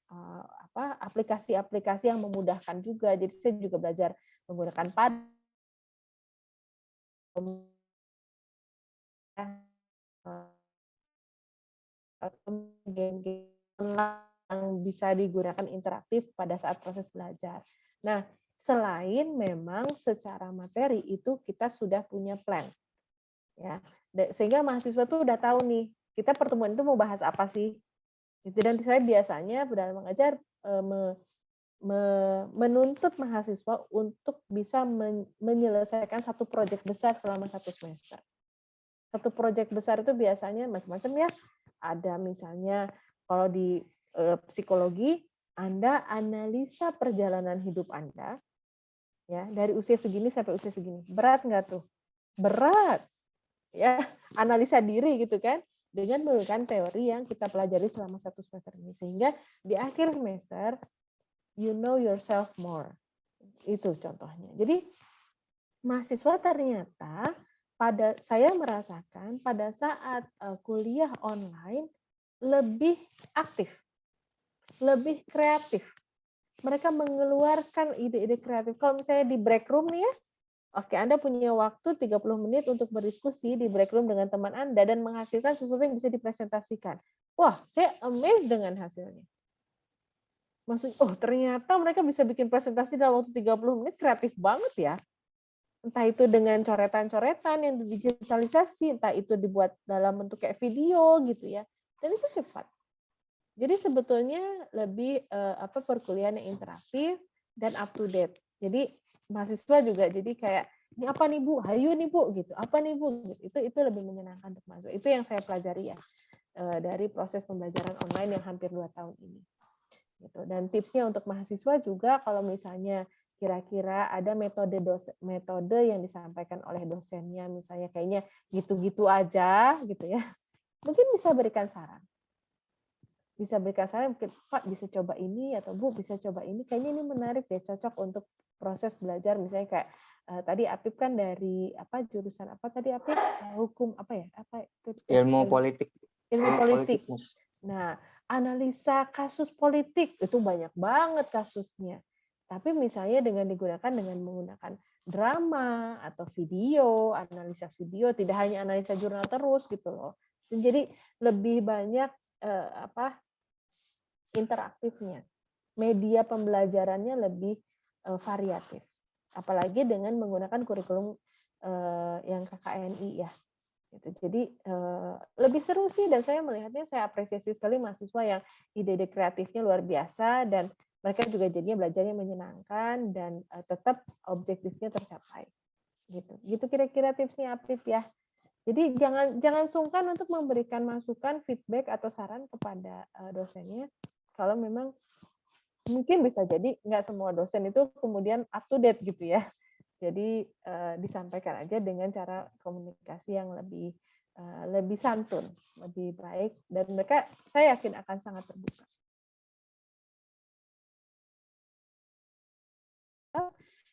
aplikasi-aplikasi yang memudahkan juga, jadi saya juga belajar menggunakan game-game yang bisa digunakan interaktif pada saat proses belajar. Nah, selain memang secara materi itu kita sudah punya plan. Ya, sehingga mahasiswa tuh udah tahu nih, kita pertemuan itu mau bahas apa sih? Gitu. Dan saya biasanya dalam mengajar menuntut mahasiswa untuk bisa menyelesaikan satu proyek besar selama 1 semester. Satu proyek besar itu biasanya macam-macam ya. Ada misalnya kalau di psikologi, Anda analisa perjalanan hidup Anda ya dari usia segini sampai usia segini. Berat nggak tuh? Berat. Ya, analisa diri gitu kan, dengan menggunakan teori yang kita pelajari selama 1 semester ini, sehingga di akhir semester you know yourself more. Itu contohnya. Jadi mahasiswa ternyata saya merasakan pada saat kuliah online lebih aktif, lebih kreatif. Mereka mengeluarkan ide-ide kreatif. Kalau misalnya di break room nih ya, oke, Anda punya waktu 30 menit untuk berdiskusi di break room dengan teman Anda dan menghasilkan sesuatu yang bisa dipresentasikan. Wah, saya amazed dengan hasilnya. Maksudnya, ternyata mereka bisa bikin presentasi dalam waktu 30 menit, kreatif banget ya. Entah itu dengan coretan-coretan yang digitalisasi, entah itu dibuat dalam bentuk kayak video gitu ya. Dan itu cepat. Jadi sebetulnya lebih perkuliahan yang interaktif dan up to date. Jadi mahasiswa juga jadi kayak, ini apa nih Bu? Hayu nih Bu gitu. Apa nih Bu? Gitu. Itu lebih menyenangkan untuk mahasiswa. Itu yang saya pelajari ya dari proses pembelajaran online yang hampir 2 tahun ini. Gitu. Dan tipsnya untuk mahasiswa juga kalau misalnya kira-kira ada metode yang disampaikan oleh dosennya misalnya kayaknya gitu-gitu aja gitu ya. Mungkin bisa berikan saran. Bisa berikan saran, mungkin Pak bisa coba ini atau Bu bisa coba ini, kayaknya ini menarik deh, cocok untuk proses belajar misalnya kayak tadi Apip kan dari jurusan apa tadi Apip? Hukum apa ya? Ilmu politik. Ilmu politik. Nah, analisa kasus politik itu banyak banget kasusnya. Tapi misalnya dengan menggunakan drama atau video, analisa video, tidak hanya analisa jurnal terus gitu loh. Jadi lebih banyak interaktifnya. Media pembelajarannya lebih variatif. Apalagi dengan menggunakan kurikulum yang KKNI ya. Gitu. Jadi lebih seru sih dan saya melihatnya saya apresiasi sekali mahasiswa yang ide-ide kreatifnya luar biasa dan mereka juga jadinya belajarnya menyenangkan dan tetap objektifnya tercapai. Gitu kira-kira tipsnya Apip ya. Jadi jangan sungkan untuk memberikan masukan, feedback atau saran kepada dosennya. Kalau memang mungkin bisa jadi nggak semua dosen itu kemudian up to date gitu ya. Jadi disampaikan aja dengan cara komunikasi yang lebih santun, lebih baik, dan mereka saya yakin akan sangat terbuka.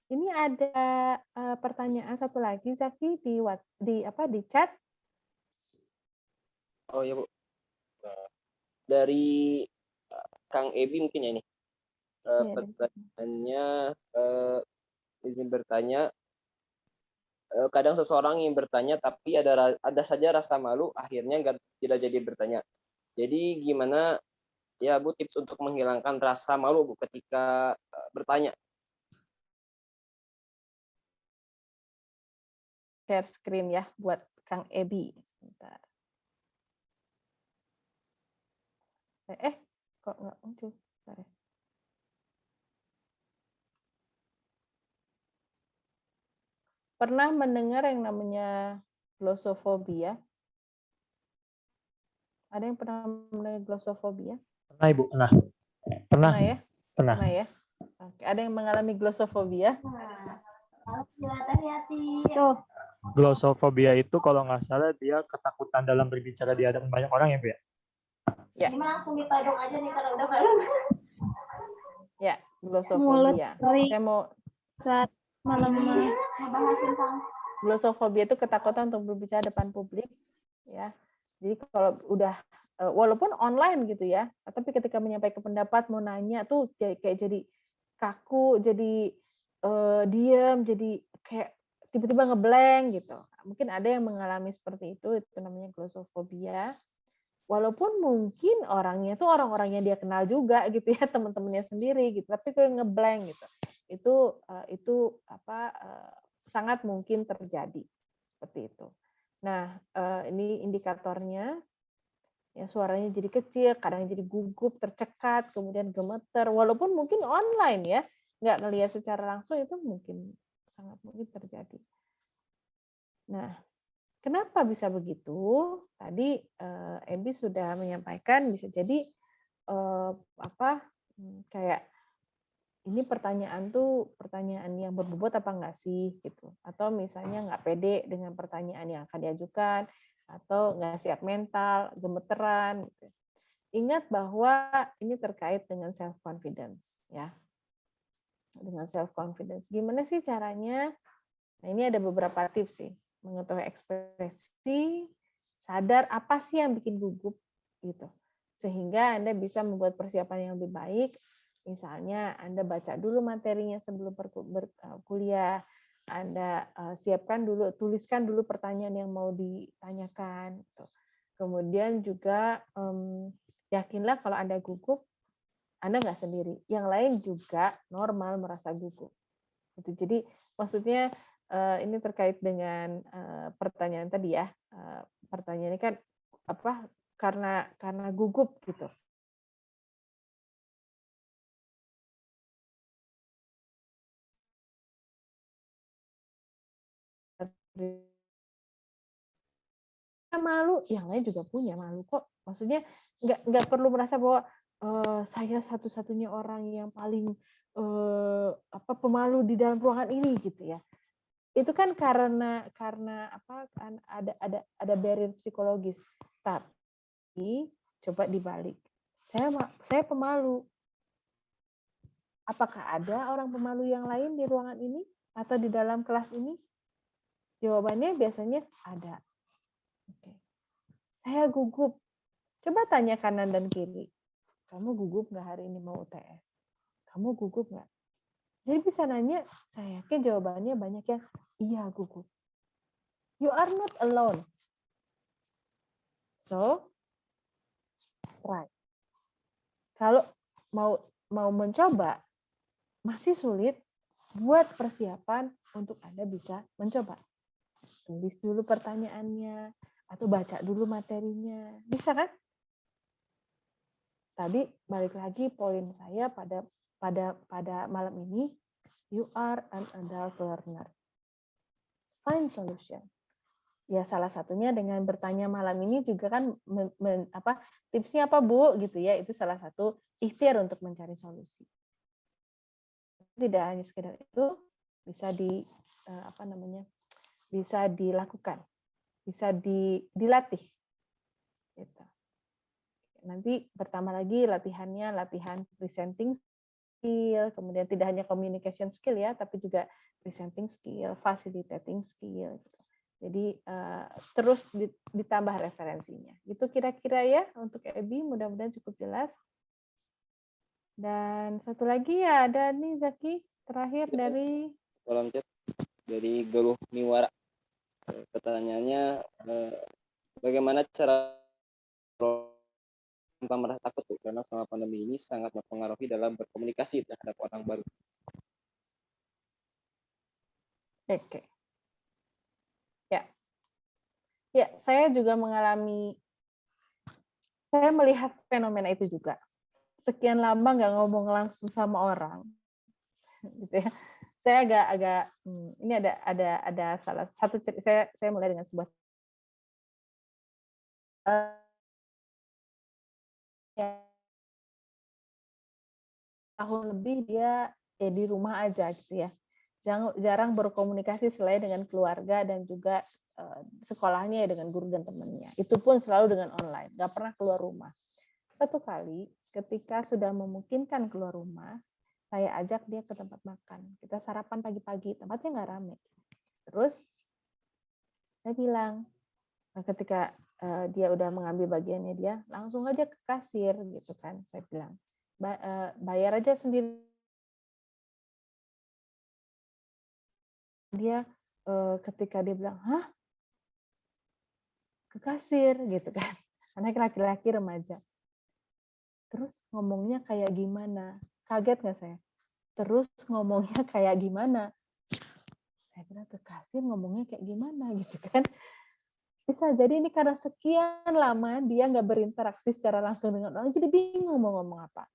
Ini ada pertanyaan satu lagi, Zaki, di chat. Oh ya Bu, dari Kang Ebi mungkin ya ini. Pertanyaannya izin bertanya. Kadang seseorang ingin bertanya tapi ada saja rasa malu, akhirnya tidak jadi bertanya. Jadi gimana ya Bu tips untuk menghilangkan rasa malu Bu ketika bertanya? Share screen ya buat Kang Ebi sebentar. Kok nggak muncul? Sorry. Pernah mendengar yang namanya glossofobia? Ada yang pernah mendengar glossofobia? Pernah Ibu, pernah. Pernah ya? Pernah. Pernah ya? Oke. Ada yang mengalami glossofobia? Tuh. Glossofobia itu kalau nggak salah dia ketakutan dalam berbicara di hadapan banyak orang ya Bu ya? Ya. Ini langsung ditodong aja nih kalau udah malu. Ya, glossofobia. Saya mau saat malam-malam. Glossofobia itu ketakutan untuk berbicara depan publik, ya. Jadi kalau udah walaupun online gitu ya, tapi ketika menyampaikan pendapat mau nanya tuh kayak jadi kaku, jadi diam, jadi kayak tiba-tiba ngeblank gitu. Mungkin ada yang mengalami seperti itu namanya glossofobia. Walaupun mungkin orangnya tuh orang-orang yang dia kenal juga gitu ya, teman-temannya sendiri gitu, tapi kayak ngeblank gitu. Itu sangat mungkin terjadi seperti itu. Nah, ini indikatornya Ya, suaranya jadi kecil, kadang jadi gugup, tercekat, kemudian gemeter. Walaupun mungkin online ya, nggak ngelihat secara langsung, itu mungkin sangat mungkin terjadi. Nah, kenapa bisa begitu? Tadi Ebi sudah menyampaikan bisa jadi kayak ini pertanyaan tuh pertanyaan yang berbobot apa enggak sih gitu, atau misalnya nggak pede dengan pertanyaan yang akan diajukan, atau nggak siap mental, gemeteran. Gitu. Ingat bahwa ini terkait dengan self confidence ya, dengan self confidence. Gimana sih caranya? Nah, ini ada beberapa tips sih, mengetahui ekspresi, sadar apa sih yang bikin gugup gitu, sehingga Anda bisa membuat persiapan yang lebih baik. Misalnya Anda baca dulu materinya sebelum kuliah, Anda siapkan dulu, tuliskan dulu pertanyaan yang mau ditanyakan. Gitu. Kemudian juga yakinlah kalau Anda gugup, Anda nggak sendiri. Yang lain juga normal merasa gugup. Gitu. Jadi maksudnya ini terkait dengan pertanyaan tadi ya. Pertanyaannya kan apa? Karena gugup gitu. Malu, yang lain juga punya malu kok. Maksudnya nggak perlu merasa bahwa saya satu-satunya orang yang paling pemalu di dalam ruangan ini gitu ya. Itu kan karena apa? Kan ada barrier psikologis. Tapi coba dibalik. Saya pemalu. Apakah ada orang pemalu yang lain di ruangan ini atau di dalam kelas ini? Jawabannya biasanya ada. Oke. Saya gugup. Coba tanya kanan dan kiri. Kamu gugup nggak hari ini mau UTS? Kamu gugup nggak? Jadi bisa nanya, saya yakin jawabannya banyak yang iya gugup. You are not alone. So, try. Kalau mau mencoba, masih sulit, buat persiapan untuk Anda bisa mencoba. Tulis dulu pertanyaannya, atau baca dulu materinya. Bisa kan? Tadi balik lagi poin saya pada malam ini, you are an adult learner. Find solution. Ya salah satunya dengan bertanya malam ini juga kan tipsnya apa Bu gitu ya, itu salah satu ikhtiar untuk mencari solusi. Tidak hanya sekedar itu, bisa bisa dilakukan, bisa dilatih. Gitu. Nanti pertama lagi latihannya latihan presenting skill, kemudian tidak hanya communication skill ya, tapi juga presenting skill, facilitating skill. Gitu. Jadi terus ditambah referensinya. Itu kira-kira ya untuk Ebi, mudah-mudahan cukup jelas. Dan satu lagi ya ada nih Zaki, terakhir dari kolom chat dari Geluh Niwara. Pertanyaannya, bagaimana cara tanpa merasa takut tuh, karena selama pandemi ini sangat mempengaruhi dalam berkomunikasi terhadap orang baru. Oke. Ya, saya juga saya melihat fenomena itu juga. Sekian lama nggak ngomong langsung sama orang, gitu ya. Saya agak ini ada salah satu cerita, saya mulai dengan sebuah tahun lebih dia di rumah aja gitu ya. Jarang berkomunikasi selain dengan keluarga dan juga sekolahnya ya dengan guru dan temannya. Itu pun selalu dengan online, nggak pernah keluar rumah. Satu kali ketika sudah memungkinkan keluar rumah, saya ajak dia ke tempat makan. Kita sarapan pagi-pagi, tempatnya nggak rame. Terus saya bilang, ketika dia udah mengambil bagiannya dia, langsung aja ke kasir gitu kan. Saya bilang, bayar aja sendiri. Dia ketika dia bilang, hah? Ke kasir gitu kan. Anak laki-laki remaja. Terus ngomongnya kayak gimana? Kaget nggak saya? Terus ngomongnya kayak gimana? Saya bilang ke kasir ngomongnya kayak gimana gitu kan. Bisa jadi ini karena sekian lama dia nggak berinteraksi secara langsung dengan orang, jadi bingung mau ngomong apa.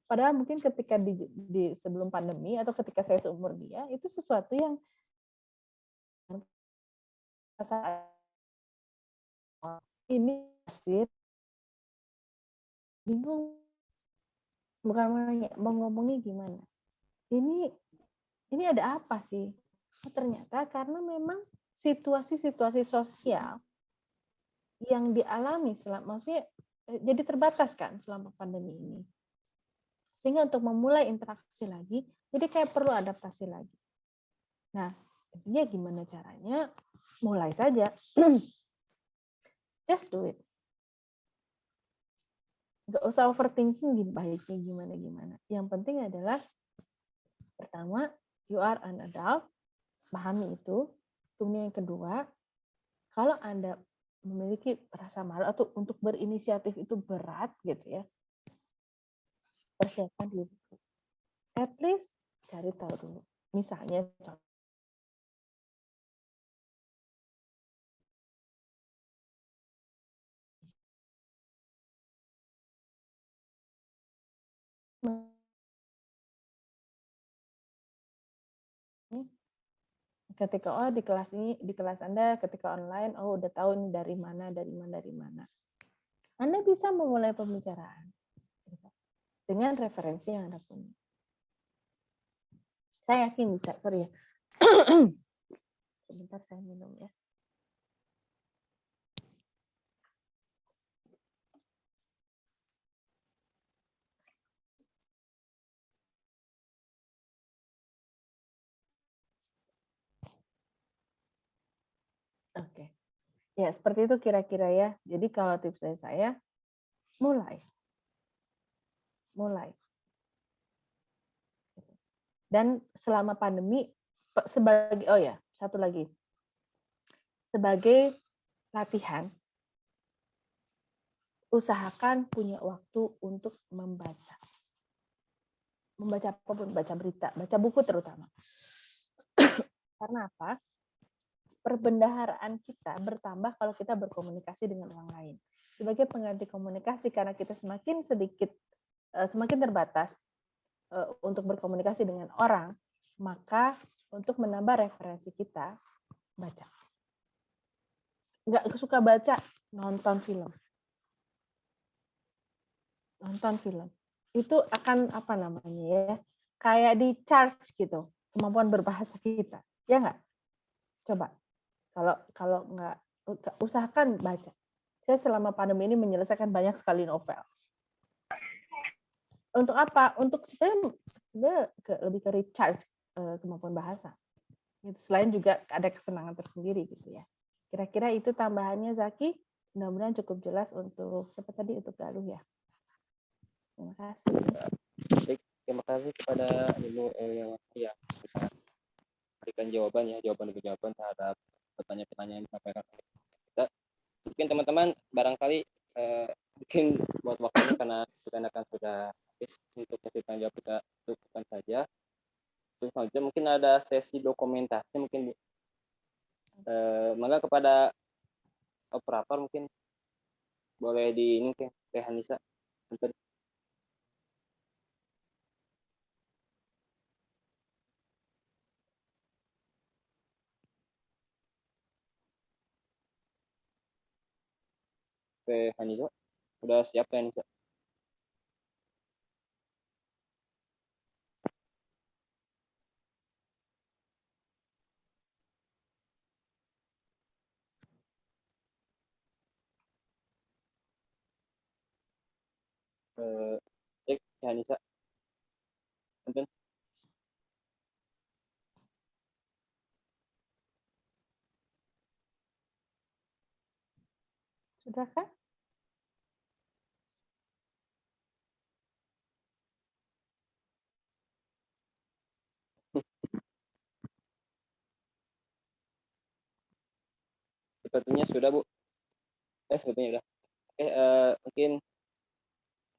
Padahal mungkin ketika di sebelum pandemi atau ketika saya seumur dia, itu sesuatu yang ini sih bingung, bukan mau ngomongnya gimana. Ini ada apa sih? Oh, ternyata karena memang situasi-situasi sosial yang dialami maksudnya jadi terbatas kan selama pandemi ini. Sehingga untuk memulai interaksi lagi, jadi kayak perlu adaptasi lagi. Nah, intinya gimana caranya? Mulai saja. Just do it. Nggak usah overthinking baiknya gimana-gimana. Yang penting adalah, pertama, you are an adult, pahami itu. Kemudian yang kedua, kalau Anda memiliki rasa malu atau untuk berinisiatif itu berat gitu ya, persiapkan diri. At least cari tahu dulu. Misalnya ketika di kelas ini, di kelas Anda ketika online, udah tahu ini dari mana. Anda bisa memulai pembicaraan dengan referensi yang Anda punya. Saya yakin bisa, sorry ya. Sebentar saya minum ya. Oke. Ya, seperti itu kira-kira ya. Jadi kalau tips dari saya, mulai. Dan selama pandemi, satu lagi. Sebagai latihan, usahakan punya waktu untuk membaca. Membaca apapun, baca berita, baca buku terutama. Karena apa? Perbendaharaan kita bertambah kalau kita berkomunikasi dengan orang lain. Sebagai pengganti komunikasi, karena kita semakin terbatas untuk berkomunikasi dengan orang, maka untuk menambah referensi kita, baca. Nggak suka baca, nonton film. Itu akan kayak di charge gitu, kemampuan berbahasa kita. Ya nggak? Coba. Kalau nggak, usahakan baca. Saya selama pandemi ini menyelesaikan banyak sekali novel. Untuk apa? Untuk sebenarnya lebih ke recharge kemampuan bahasa. Selain juga ada kesenangan tersendiri gitu ya. Kira-kira itu tambahannya Zaki. Mudah-mudahan cukup jelas untuk siapa tadi, untuk Galuh ya. Terima kasih. Baik, terima kasih kepada Ibu yang berikan jawaban terhadap pertanyaan-pertanyaan yang disampaikan oleh kita. Mungkin teman-teman barangkali mungkin buat waktunya karena akan sudah habis untuk pertanyaan jawab kita cukupkan saja. Terus selanjutnya mungkin ada sesi dokumentasi mungkin maka kepada operator mungkin boleh di ini mungkin Teh Hanisa untuk Teh Hanisa sudah siap Teh Hanisa? Teh Hanisa mungkin Sudah kan? Sepertinya sudah Bu. Sepertinya sudah. Mungkin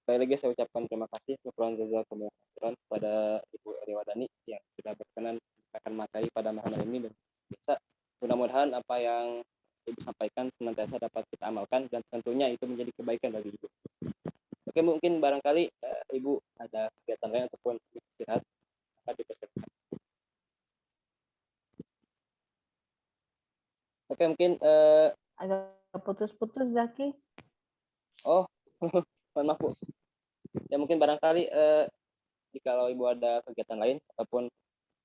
sekali lagi saya ucapkan terima kasih kepada Ibu Eriwadani yang sudah berkenan akan materi pada malam ini dan bisa mudah-mudahan apa yang Ibu sampaikan senantiasa Oke, mungkin agak putus-putus Zaki. Oh, mohon maaf Bu. Ya mungkin barangkali jikalau Ibu ada kegiatan lain ataupun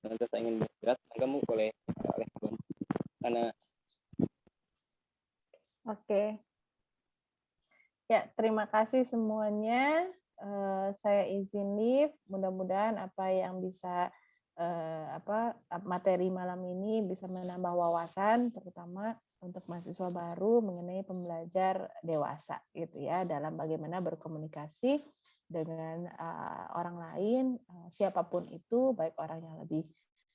senantiasa ingin bergerak, maka Bu boleh karena Oke. Ya, terima kasih semuanya. Saya izin leave. Mudah-mudahan apa yang bisa materi malam ini bisa menambah wawasan, terutama untuk mahasiswa baru mengenai pembelajar dewasa, gitu ya, dalam bagaimana berkomunikasi dengan orang lain, siapapun itu, baik orang yang lebih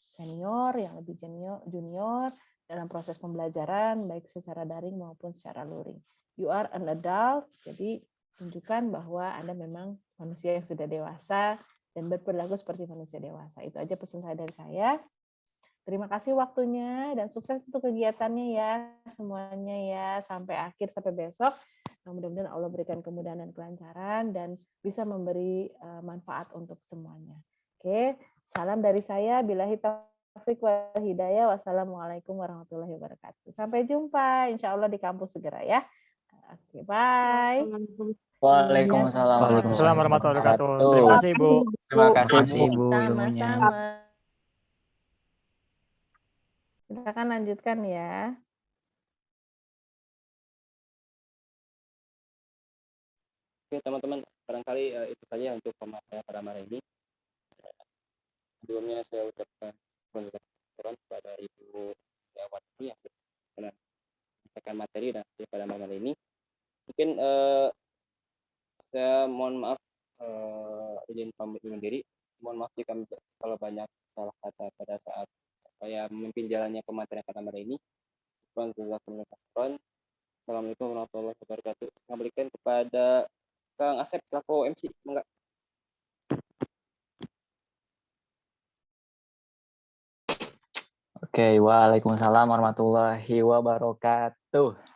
senior, yang lebih junior dalam proses pembelajaran, baik secara daring maupun secara luring. You are an adult, jadi tunjukkan bahwa Anda memang manusia yang sudah dewasa dan berperilaku seperti manusia dewasa. Itu aja pesan saya dari saya. Terima kasih waktunya dan sukses untuk kegiatannya ya semuanya ya, sampai akhir, sampai besok. Mudah-mudahan Allah berikan kemudahan dan kelancaran dan bisa memberi manfaat untuk semuanya. Oke, salam dari saya. Billahi taufiq wal hidayah. Wassalamualaikum warahmatullahi wabarakatuh. Sampai jumpa, insya Allah di kampus segera ya. Oke, bye. Waalaikumsalam warahmatullahi wabarakatuh. wabarakatuh. Terima kasih Ibu. Terima kasih Bu. Ibu ilmunya. Sama-sama. Silakan lanjutkan ya. oke teman-teman, barangkali itu saja untuk pemaparan pada malam ini. Sebelumnya saya ucapkan kepada Ibu Yawati yang sudah menyampaikan materi dan pada malam ini. Mungkin saya mohon maaf izin pamit undur diri. Mohon maaf jika kalau banyak salah kata pada saat saya memimpin jalannya pematerian pada malam ini. Assalamualaikum warahmatullahi wabarakatuh. Memberikan kepada Kang Asep selaku MC, enggak? Oke, waalaikumsalam warahmatullahi wabarakatuh.